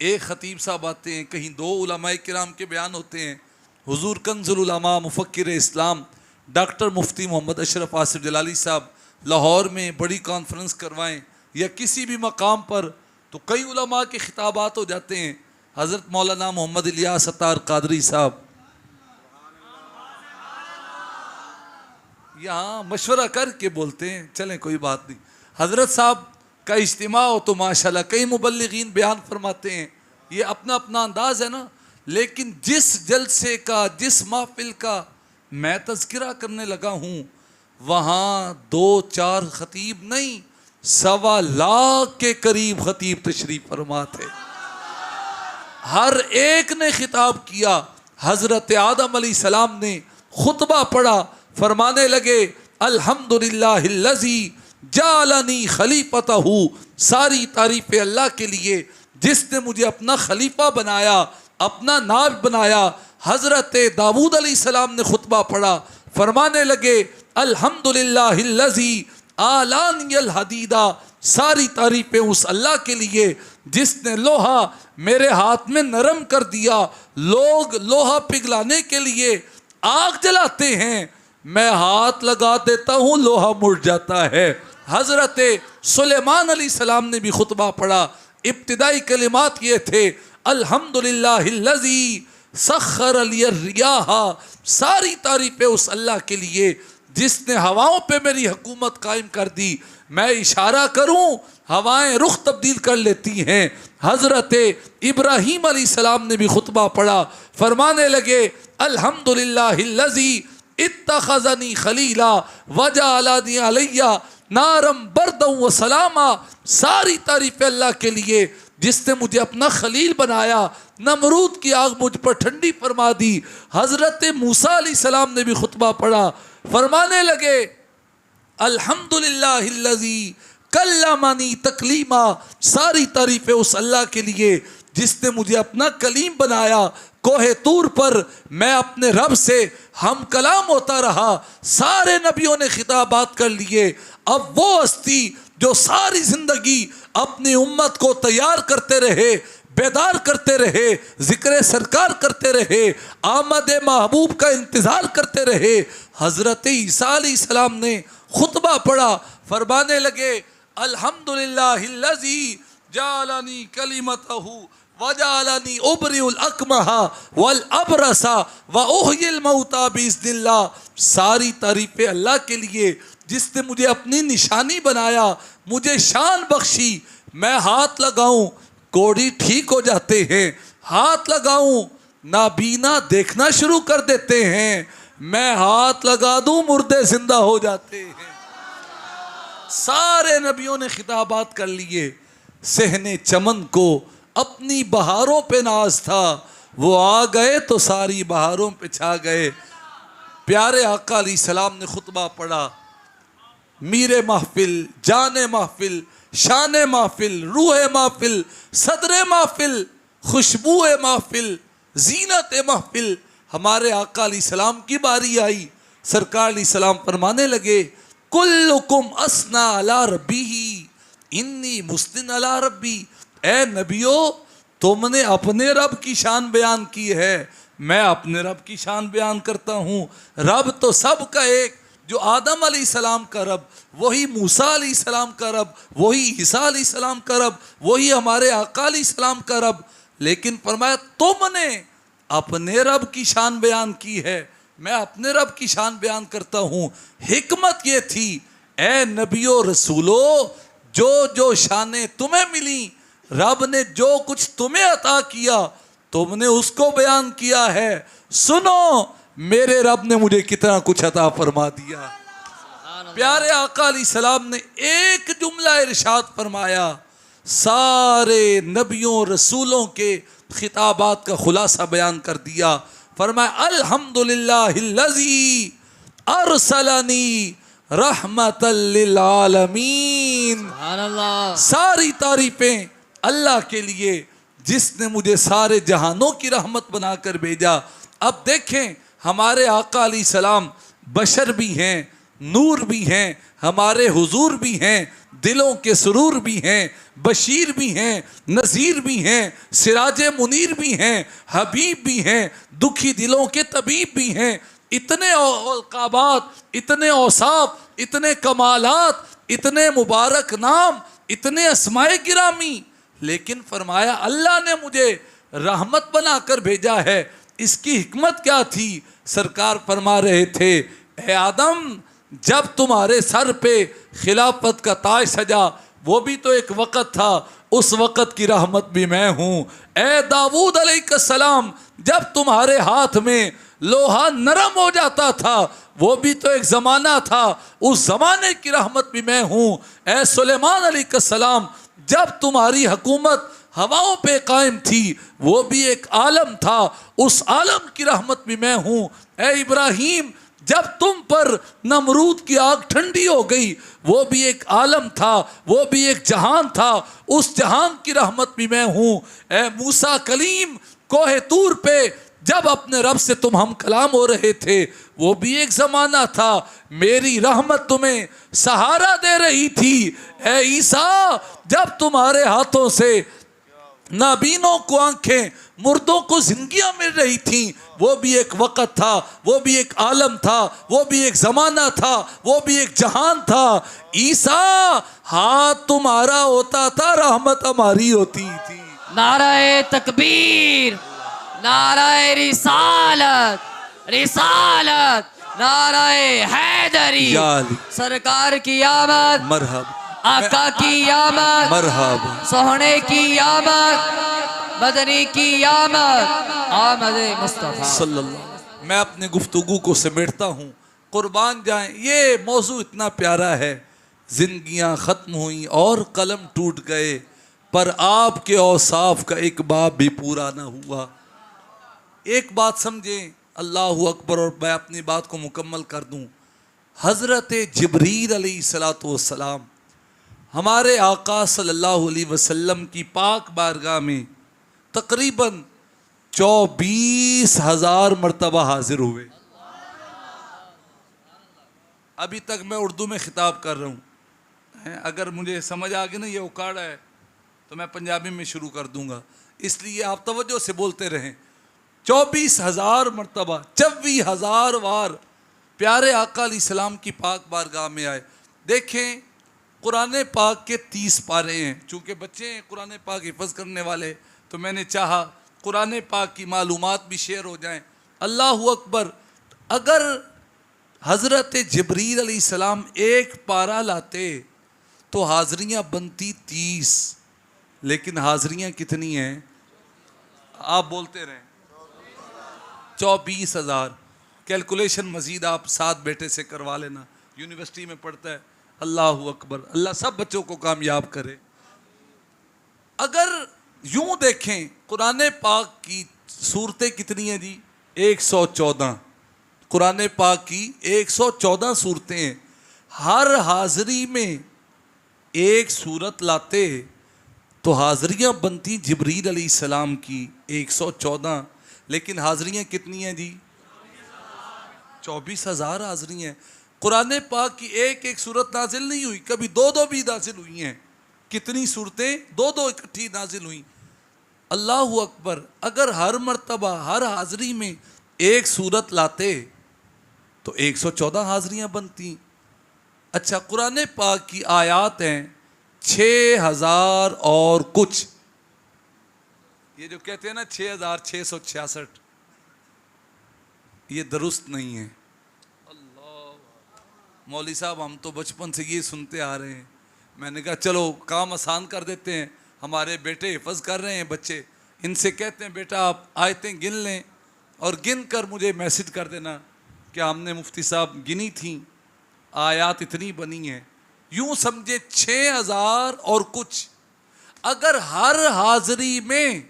एक ख़तीब साहब आते हैं, कहीं दो उलमाए किराम के बयान होते हैं। हुजूर कंजुल उलमा मुफक्किर इस्लाम डॉक्टर मुफ्ती मोहम्मद अशरफ आसिफ जलाली साहब लाहौर में बड़ी कॉन्फ्रेंस करवाएं या किसी भी मकाम पर तो कई उलमा के खिताबात हो जाते हैं। हज़रत मौलाना मोहम्मद इलियास अत्तार क़ादरी साहब यहाँ मशवरा करके बोलते हैं, चलें कोई बात नहीं। हज़रत साहब का इज्तिमा हो तो माशाल्लाह कई मुबल्लिगीन बयान फरमाते हैं। ये अपना अपना अंदाज़ है ना, लेकिन जिस जलसे का, जिस महफिल का मैं तज़किरा करने लगा हूँ वहाँ 2-4 ख़तीब नहीं 1.25 लाख के करीब ख़तीब तशरीफ़ फरमा थे। हर एक ने खिताब किया। हज़रत आदम अलैहिस्सलाम ने खुतबा पढ़ा, फरमाने लगे अल्हम्दुलिल्लाहिल्लज़ी जालनी खलीफतहू। सारी तारीफ़ अल्लाह के लिए जिसने मुझे अपना खलीफा बनाया, अपना नाब बनाया। हज़रत दाऊद अलैहिस्सलाम ने खुतबा पढ़ा, फरमाने लगे अल्हम्दुलिल्लाहिल्लज़ी आलानियल हदीदा। सारी तारीफ़ें उस अल्लाह के लिए जिसने लोहा मेरे हाथ में नरम कर दिया। लोग लोहा पिघलाने के लिए आग जलाते हैं, मैं हाथ लगा देता हूँ लोहा मुड़ जाता है। हज़रत सुलेमान अलैहिस्सलाम ने भी खुतबा पढ़ा। इब्तिदाई कलिमात ये थे अल्हम्दुलिल्लाहिल्लज़ी सख्खर लियर रियाहा। सारी तारीफ़ें उस अल्लाह के लिए जिसने हवाओं पे मेरी हुकूमत कायम कर दी। मैं इशारा करूं हवाएं रुख तब्दील कर लेती हैं। हज़रत इब्राहीम अलैहिस्सलाम ने भी खुतबा पढ़ा, फरमाने लगे अल्हम्दुलिल्लाहिल्लज़ी इत्तख़ज़नी खलीला वजअलनी अलैया। नारम बरदम व सलामा, सारी तारीफ अल्लाह के लिए जिसने मुझे अपना खलील बनाया। नमरूद की आग मुझ पर ठंडी फरमा दी। हजरत मूसा अलैहिस्सलाम ने भी खुतबा पढ़ा, फरमाने लगे अल्हम्दुलिल्लाहिल्लज़ी कल्लमनी तकलीमा, सारी तारीफें उस अल्लाह के लिए जिसने मुझे अपना कलीम बनाया। कोहे तूर पर मैं अपने रब से हम कलाम होता रहा, सारे नबियों ने खिताबात कर लिए। अब वो हस्ती जो सारी जिंदगी अपनी उम्मत को तैयार करते रहे, बेदार करते रहे, जिक्र सरकार करते रहे, आमद महबूब का इंतज़ार करते रहे, हज़रत ईसा अलैहिस्सलाम ने खुतबा पढ़ा, फरमाने लगे अल्हम्दुलिल्लाहिल्लज़ी जालनी कलिमतहु वजालनी उबरिउल अकमहा वल अबरसा व उहयिल मौता बिइज़्निल्लाह। सारी तारीफ़ें अल्लाह के लिए जिसने मुझे अपनी निशानी बनाया, मुझे शान बख्शी। मैं हाथ लगाऊं कोढ़ी ठीक हो जाते हैं, हाथ लगाऊं नाबीना देखना शुरू कर देते हैं, मैं हाथ लगा दूं मुर्दे जिंदा हो जाते हैं। सारे नबियों ने खिताबात कर लिए। सहने चमन को अपनी बहारों पे नाज था, वो आ गए तो सारी बहारों पे छा गए। प्यारे आका अलैहिस्सलाम ने खुतबा पढ़ा, मीरे महफिल, जाने महफिल, शान महफिल, रूह महफिल, सदर महफिल, खुशबू महफिल, जीनत महफिल। हमारे आका अलैहिस्सलाम की बारी आई। सरकार अलैहिस्सलाम फरमाने लगे कुल्लुकुम असना अला रब्बिही इन्नी मुस्तिन अला रब्बी। ए नबियो, तुमने अपने रब की शान बयान की है, मैं अपने रब की शान बयान करता हूँ। रब तो सब का एक, जो आदम अलैहिस्सलाम का रब, वही मूसा अलैहिस्सलाम का रब, वही ईसा अलैहिस्सलाम का रब, वही हमारे आका अलैहिस्सलाम का रब। लेकिन फरमाया तुमने अपने रब की शान बयान की है, मैं अपने रब की शान बयान करता हूँ। हिकमत ये थी, ए नबियो रसूलो, जो जो शानें तुम्हें मिली, रब ने जो कुछ तुम्हें अता किया, तुमने उसको बयान किया है। सुनो मेरे रब ने मुझे कितना कुछ अता फरमा दिया। प्यारे आका अलैहिस्सलाम ने एक जुमला इरशाद फरमाया, सारे नबियों रसूलों के खिताबात का खुलासा बयान कर दिया। फरमाया अल्हम्दुलिल्लाहिल्लज़ी अरसलनी रहमतल लिल आलमीन। सारी तारीफें अल्लाह के लिए जिसने मुझे सारे जहानों की रहमत बनाकर भेजा। अब देखें, हमारे आका अलैहिस्सलाम बशर भी हैं, नूर भी हैं, हमारे हुजूर भी हैं, दिलों के सुरूर भी हैं, बशीर भी हैं, नज़ीर भी हैं, सिराजे मुनीर भी हैं, हबीब भी हैं, दुखी दिलों के तबीब भी हैं। इतने अलक़ाबात, इतने औसाफ, इतने कमालात, इतने मुबारक नाम, इतने अस्माए गिरामी, लेकिन फरमाया अल्लाह ने मुझे रहमत बनाकर भेजा है। इसकी हिकमत क्या थी? सरकार फरमा रहे थे, ए आदम, जब तुम्हारे सर पे खिलाफत का ताज सजा, वो भी तो एक वक़्त था, उस वक़्त की रहमत भी मैं हूँ। ए दाऊद अलैहिस्सलाम, जब तुम्हारे हाथ में लोहा नरम हो जाता था, वो भी तो एक ज़माना था, उस ज़माने की रहमत भी मैं हूँ। ए सुलेमान अलैहिस्सलाम, जब तुम्हारी हुकूमत हवाओं पे कायम थी, वो भी एक आलम था, उस आलम की रहमत भी मैं हूँ। ए इब्राहीम, जब तुम पर नमरूद की आग ठंडी हो गई, वो भी एक आलम था, वो भी एक जहान था, उस जहान की रहमत भी मैं हूँ। ए मूसा कलीम, कोहे तूर पे जब अपने रब से तुम हम कलाम हो रहे थे, वो भी एक ज़माना था, मेरी रहमत तुम्हें सहारा दे रही थी। ए ईसा, जब तुम्हारे हाथों से नाबीनों को आंखें, मुर्दों को जिंदगियां मिल रही थी, वो भी एक वक़्त था, वो भी एक आलम था, वो भी एक ज़माना था, वो भी एक जहान था। ईसा, हाथ तुम्हारा होता था, रहमत हमारी होती थी। नाराए तकबीर, नाराए रिसालत, रिसालत, नाराए हैदरी, सरकार की आमद, मरहब, आका की आमद, मरहब, सोहने की आमद, मदनी की आमद, आमद मुस्तफा सल्लल्लाहु। मैं अपनी गुफ्तगू को समेटता हूँ, कुर्बान जाएं, ये मौजू इतना प्यारा है जिंदगियां ख़त्म हुई और कलम टूट गए, पर आपके औसाफ का एक बाब भी पूरा ना हुआ। एक बात समझें, अल्लाह अकबर, और मैं अपनी बात को मुकम्मल कर दूं। हज़रत जिब्रील अलैहिस्सलाम हमारे आका सल्लल्लाहु अलैहि वसल्लम की पाक बारगाह में तकरीबन 24,000 मरतबा हाजिर हुए। अभी तक मैं उर्दू में खिताब कर रहा हूँ, अगर मुझे समझ आ गई ना ये उकाड़ा है तो मैं पंजाबी में शुरू कर दूंगा, इसलिए आप तवज्जो से बोलते रहें। 24,000 मरतबा, 24,000 बार प्यारे आका अलैहिस्सलाम की पाक बारगाह में आए। देखें, कुरान पाक के 30 पारे हैं। चूँकि बच्चे हैं कुरान पाक हिफ़्ज़ करने वाले, तो मैंने चाहा कुरान पाक की मालूमात भी शेयर हो जाएं। अल्लाह अकबर। अगर हज़रत जिब्रील अलैहिस्सलाम एक पारा लाते तो हाज़रियाँ बनती 30, लेकिन हाज़रियाँ कितनी हैं? आप बोलते रहें। 24,000। कैलकुलेशन मज़ीद आप साथ बेटे से करवा लेना, यूनिवर्सिटी में पढ़ता है। अल्लाह अकबर। अल्लाह सब बच्चों को कामयाब करे। अगर यूं देखें, कुरान पाक की सूरतें कितनी हैं जी? 114। कुरान पाक की 114 सूरतें हैं। हर हाज़री में एक सूरत लाते तो हाज़रियाँ बनती जिब्रील अलैहिस्सलाम की 114, लेकिन हाज़रियाँ कितनी हैं जी? 24,000 हाज़री हैं। कुरान पाक की एक एक सूरत नाजिल नहीं हुई, कभी दो दो भी नाजिल हुई हैं। कितनी सूरतें? दो दो इकट्ठी नाजिल हुई। अल्लाह अकबर। अगर हर मर्तबा हर हाज़री में एक सूरत लाते तो 114 हाज़रियाँ बनती। अच्छा, कुरान पाक की आयात हैं 6,000 और कुछ। ये जो कहते हैं ना 6,666, ये दुरुस्त नहीं है। अल्लाह। मौलवी साहब, हम तो बचपन से ये सुनते आ रहे हैं। मैंने कहा चलो काम आसान कर देते हैं। हमारे बेटे हिफ़्ज़ कर रहे हैं बच्चे, इनसे कहते हैं बेटा आप आयतें गिन लें और गिन कर मुझे मैसेज कर देना कि हमने मुफ्ती साहब गिनी थी, आयात इतनी बनी है। यूं समझे 6,000 और कुछ। अगर हर हाज़री में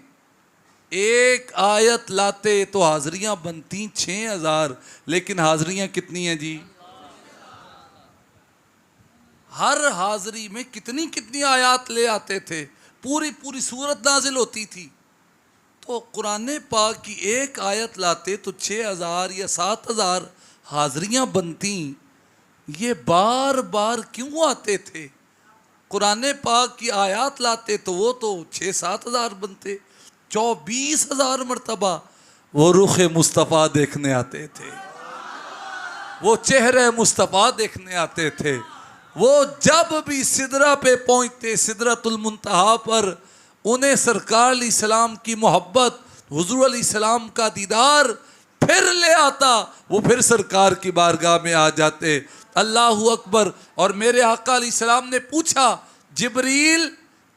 एक आयत लाते तो हाज़रियाँ बनती 6,000, लेकिन हाज़रियाँ कितनी हैं जी? हर हाज़री में कितनी कितनी आयत ले आते थे, पूरी पूरी सूरत नाजिल होती थी। तो कुरान पाक की एक आयत लाते तो 6,000 या 7,000 हाज़रियाँ बनती। ये बार बार क्यों आते थे? कुरान पाक की आयत लाते तो वो तो 6-7,000 बनते। 24,000 मरतबा वो रुख मुस्तफ़ा देखने आते थे, वो चेहरे मुस्तफ़ा देखने आते थे। वो जब भी सिदरा पे पहुँचते, सिदरतुल मुंतहा पर, उन्हें सरकार अलैहिस्सलाम की मोहब्बत, हुज़ूर अलैहिस्सलाम का दीदार फिर ले आता। वो फिर सरकार की बारगाह में आ जाते। अल्लाह अकबर। और मेरे आका अलैहिस्सलाम ने पूछा, जिब्रील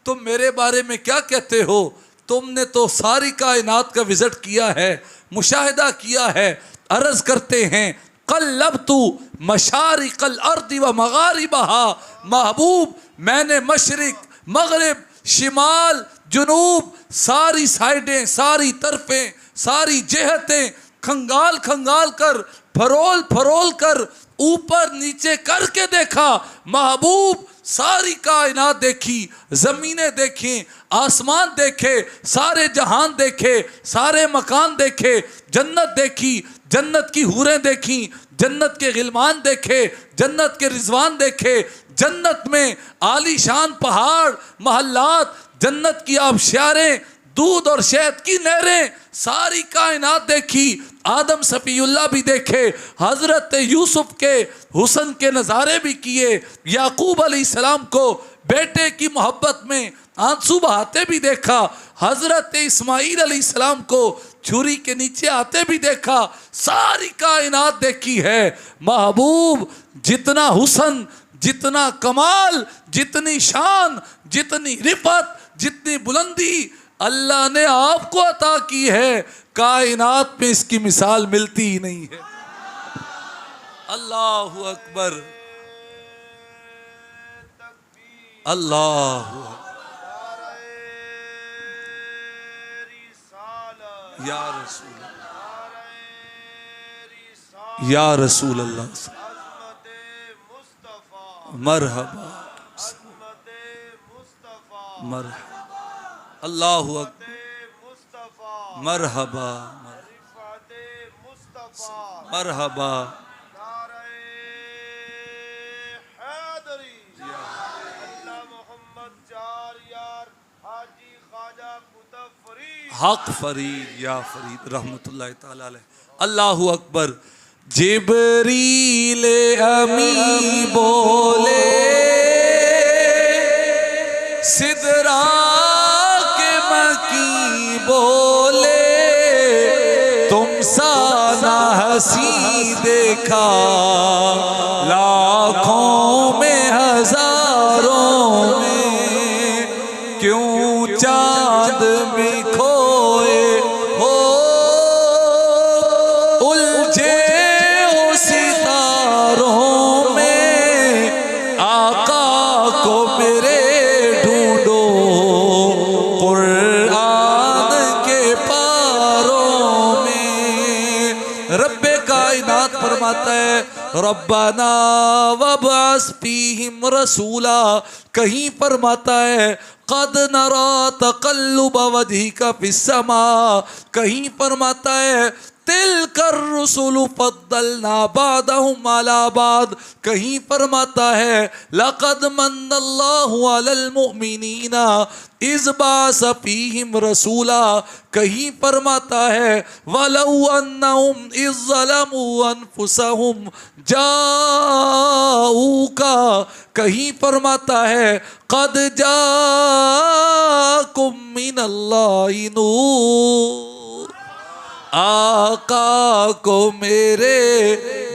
तुम मेरे बारे में क्या कहते हो? तुमने तो सारी कायनात का विज़िट किया है, मुशाहिदा किया है। अर्ज़ करते हैं, क़ल्लब्तु मशारिक़ल अर्दि व मग़ारिबहा। महबूब, मैंने मशरिक़, मग़रिब, शिमाल, जुनूब, सारी साइडें, सारी तरफ़ें, सारी जहतें खंगाल खंगाल कर, फरोल फरोल कर, ऊपर नीचे करके देखा। महबूब, सारी कायनात देखी, ज़मीनें देखी, आसमान देखे, सारे जहान देखे, सारे मकान देखे, जन्नत देखी, जन्नत की हूरें देखी, जन्नत के गिलमान देखे, जन्नत के रिजवान देखे, जन्नत में आलीशान पहाड़, महल्लात, जन्नत की आबशारें, दूध और शहद की नहरें, सारी कायनात देखी। आदम सफ़ीउल्लाह भी देखे, हज़रत यूसुफ के हुस्न के नज़ारे भी किए, याकूब अलैहिस्सलाम को बेटे की मोहब्बत में आंसू बहाते भी देखा, हज़रत इस्माईल अलैहिस्सलाम को छुरी के नीचे आते भी देखा। सारी कायनात देखी है। महबूब, जितना हुस्न, जितना कमाल, जितनी शान, जितनी रिफत, जितनी बुलंदी अल्लाह ने आपको अता की है, कायनात में इसकी मिसाल मिलती ही नहीं है। अल्लाहु अकबर। अल्लाह या रसूल या रसूल अल्लाह मरहबा मरहबा अल्लाहु अकबर मरहबा मरहबा हक फरीद या फरीद रहमतुल्लाह ताला अलैह। अल्लाहु अकबर। जिब्रील अमी बोले सिदरा के मकी बोले तुम सा ना हसी देखा लाखों में हजारों में क्यों चांद में खोए हो उलझे हो सितारों में आका को मेरे ढूंढो कुरान के पारों में। रब्बे कायनात फरमाता है रब्बाना वबअस फीहिम रसूला। कहीं फरमाता है कद नरा तकल्लुब वजहिका फिस्समा। कहीं फरमाता है तिलकर रुसुलु फद्दलना बादहुम अला बाद। कहीं फरमाता है लक़द मन्नल्लाहु अलल मुमिनीना इज़ बाअस फीहिम रसूला। कहीं फरमाता है वलौ अन्नहुम इज़ ज़लमू अनफुसहुम जाऊका। कहीं फरमाता है क़द जाकुम मिनल्लाहि नूर। आका को मेरे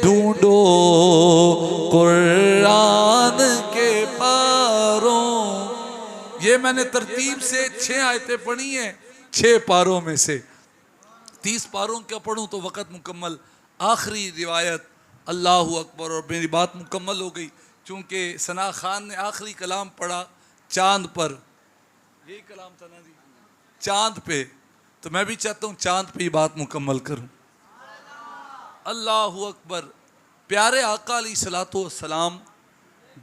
ढूंढो कुरान के पारों। ये मैंने तरतीब से 6 आयतें पढ़ी हैं 6 पारों में से। 30 पारों का पढ़ूं तो वक़्त मुकम्मल। आखिरी रिवायत अल्लाहु अकबर और मेरी बात मुकम्मल हो गई। चूँकि सना खान ने आखिरी कलाम पढ़ा चाँद पर, यही कलाम था ना जी, चाँद पे, तो मैं भी चाहता हूँ चाँद पे ही बात मुकम्मल करूँ। अल्लाहु अकबर। प्यारे आका अलैहिस्सलातु वस्सलाम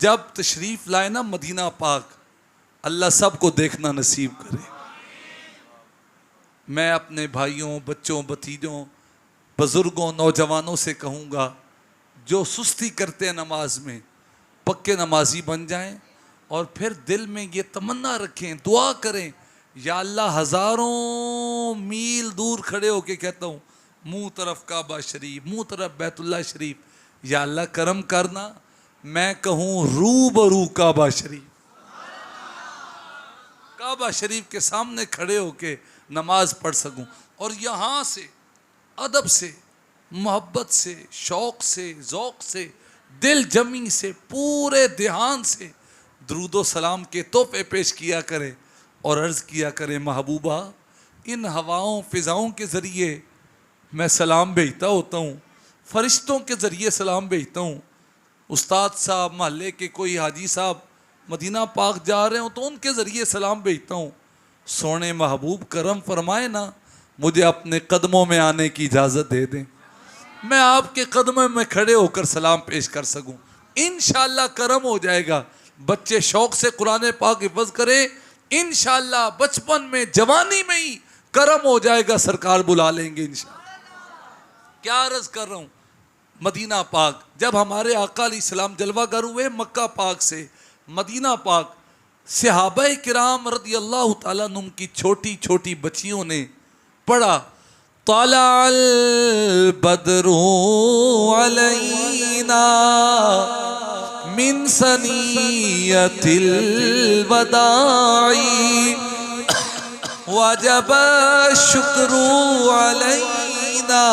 जब तशरीफ़ लाए ना मदीना पाक, अल्लाह सबको देखना नसीब करे। मैं अपने भाइयों, बच्चों, भतीजों, बुज़ुर्गों, नौजवानों से कहूँगा जो सुस्ती करते हैं नमाज में, पक्के नमाजी बन जाएं और फिर दिल में ये तमन्ना रखें, दुआ करें, या अल्लाह हज़ारों मील दूर खड़े होके कहता हूँ मुँह तरफ काबा शरीफ, मुँह तरफ बैतुल्ला शरीफ, या अल्लाह करम करना मैं कहूँ रूबरू काबा शरीफ, काबा शरीफ के सामने खड़े होके नमाज पढ़ सकूँ और यहाँ से अदब से, मोहब्बत से, शौक़ से, ज़ौक़ से, दिल जमी से, पूरे ध्यान से दुरूद सलाम के तोहफे पेश किया करें और अर्ज़ किया करें महबूबा इन हवाओं फ़िज़ाओं के ज़रिए मैं सलाम भेजता होता हूँ, फ़रिश्तों के ज़रिए सलाम भेजता हूँ। उस्ताद साहब, महल्ले के कोई हाजी साहब मदीना पाक जा रहे हो तो उनके ज़रिए सलाम भेजता हूँ। सोने महबूब करम फरमाए ना, मुझे अपने कदमों में आने की इजाज़त दे दें, मैं आपके कदमों में खड़े होकर सलाम पेश कर सकूं। इंशाअल्लाह करम हो जाएगा। बच्चे शौक़ से कुरान पाक हिफ़्ज़ करें, इंशाअल्लाह बचपन में, जवानी में ही करम हो जाएगा, सरकार बुला लेंगे इंशाअल्लाह। क्या अर्ज़ कर रहा हूँ, मदीना पाक जब हमारे आका अलैहिस्सलाम जलवागर हुए मक्का पाक से मदीना पाक, सहाबाए किराम रज़ियल्लाहु ताला अन्हुम की छोटी छोटी बच्चियों ने पढ़ा तलाअल बद्रु अलैना मिन सनियतिल वदाई वजब शुक्रू अलैना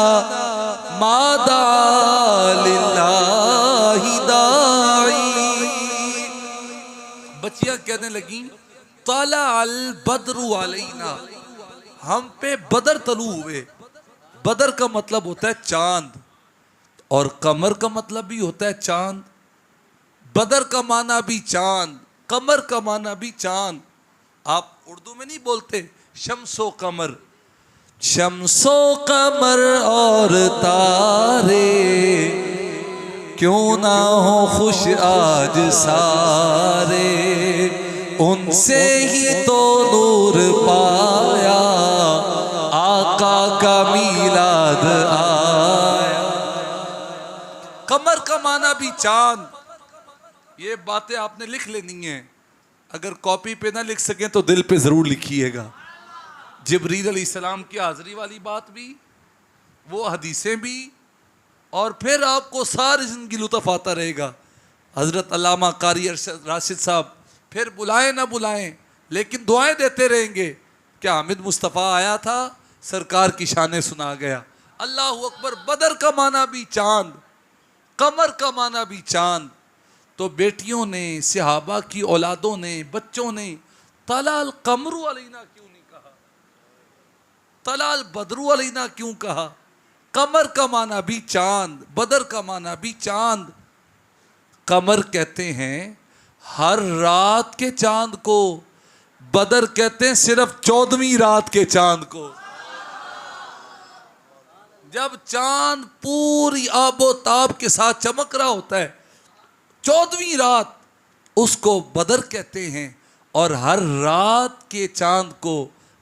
मादा लिल्लाहि दाई। बच्चियां कहने लगी तलाअल बद्रु अलैना, हम पे बदर तलू हुए। बदर का मतलब होता है चांद और कमर का मतलब भी होता है चांद। बदर का माना भी चांद कमर का माना भी चांद। आप उर्दू में नहीं बोलते शम्सो कमर, शम्सो कमर और तारे क्यों ना हो खुश आज सारे, उनसे ही तो नूर पाया आका का मीलाद आया। कमर का माना भी चांद। ये बातें आपने लिख लेनी है, अगर कॉपी पे ना लिख सकें तो दिल पे जरूर लिखिएगा। जिब्रील अलैहिस्सलाम की हाजिरी वाली बात भी, वो हदीसें भी, और फिर आपको सारी जिंदगी लुत्फ आता रहेगा। हजरत अल्लामा कारी अरशद राशिद साहब फिर बुलाएं ना बुलाएं लेकिन दुआएं देते रहेंगे। क्या हामिद मुस्तफ़ा आया था, सरकार की शानें सुना गया। अल्लाह अकबर। बदर का माना भी चांद, कमर का माना भी चांद। तो बेटियों ने, सहाबा की औलादों ने, बच्चों ने तलाल कमरू अलैना क्यों नहीं कहा, तलाल बदरू अलैना क्यों कहा। कमर का माना भी चांद, बदर का माना भी चांद। कमर कहते हैं हर रात के चांद को, बदर कहते हैं सिर्फ 14वीं रात के चांद को। जब चांद पूरी आबो ताब के साथ चमक रहा होता है 14वीं रात, उसको बदर कहते हैं, और हर रात के चांद को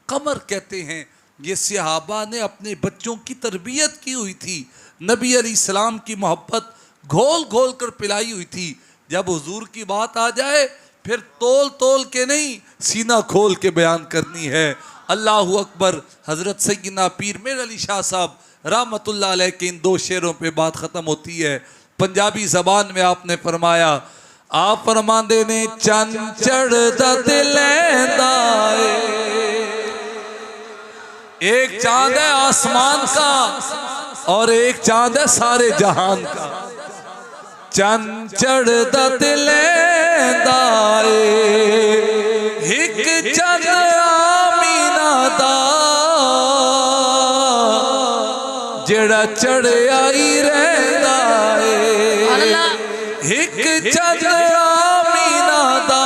कमर कहते हैं। ये सहाबा ने अपने बच्चों की तरबियत की हुई थी, नबी अलैहिस्सलाम की मोहब्बत घोल घोल कर पिलाई हुई थी। जब हुजूर की बात आ जाए फिर तोल तोल के नहीं, सीना खोल के बयान करनी है। अल्लाह अकबर। हजरत सैयदना पीर मेर अली शाह साहब रहमतुल्लाह अलैह के इन 2 शेरों पे बात ख़त्म होती है। पंजाबी ज़बान में आपने फरमाया, आप फरमांदे ने चंद चढ़दा ते लैंदा एक चांद है आसमान का और एक चांद है सारे जहान का। चंद चढ़दा ते लैंदा हिक चंद आमीना दा जेड़ा चढ़िया ही रहंदा है। हिक चंद आमीना दा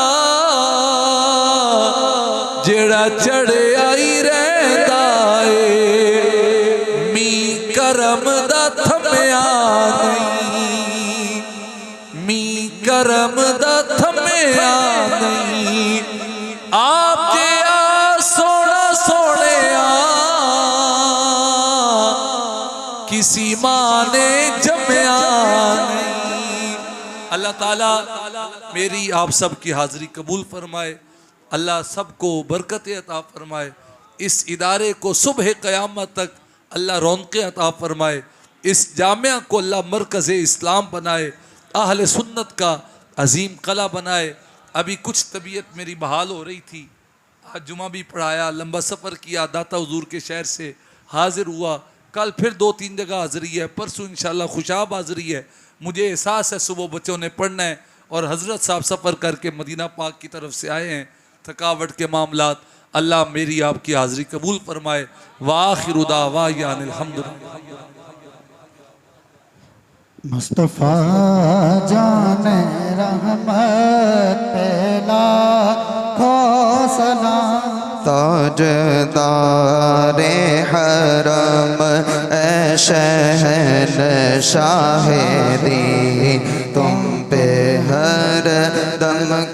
जेड़ा चढ़िया ही रहंदा है। मी करम दा थमिया नहीं, मी करम दा थमिया नहीं, आपके आ सोना सोने किसी माँ ने जमया नहीं। अल्लाह ताला मेरी आप सब की हाजिरी कबूल फरमाए, अल्लाह सबको बरकत अता फरमाए, इस इदारे को सुबह क़यामत तक अल्लाह रौनक़ें अता फरमाए, इस जामिया को अल्लाह मरकज़ इस्लाम बनाए, अहले सुन्नत का अजीम कला बनाए। अभी कुछ तबीयत मेरी बहाल हो रही थी, आज जुमा भी पढ़ाया, लंबा सफ़र किया, दाता हुजूर के शहर से हाजिर हुआ, कल फिर 2-3 जगह हाज़िरी है, परसों इंशाल्लाह खुशाब हाज़िरी है। मुझे एहसास है सुबह बच्चों ने पढ़ना है और हज़रत साहब सफ़र करके मदीना पाक की तरफ से आए हैं, थकावट के मामलात। अल्लाह मेरी आपकी हाज़िरी कबूल फरमाए। वाखिरु दावाना अल्हम्दुलिल्लाह। मुस्तफ़ा जाने रहमत पेला खोसना ताजदारे हरम ए शहनशाह दी तुम पे हर दम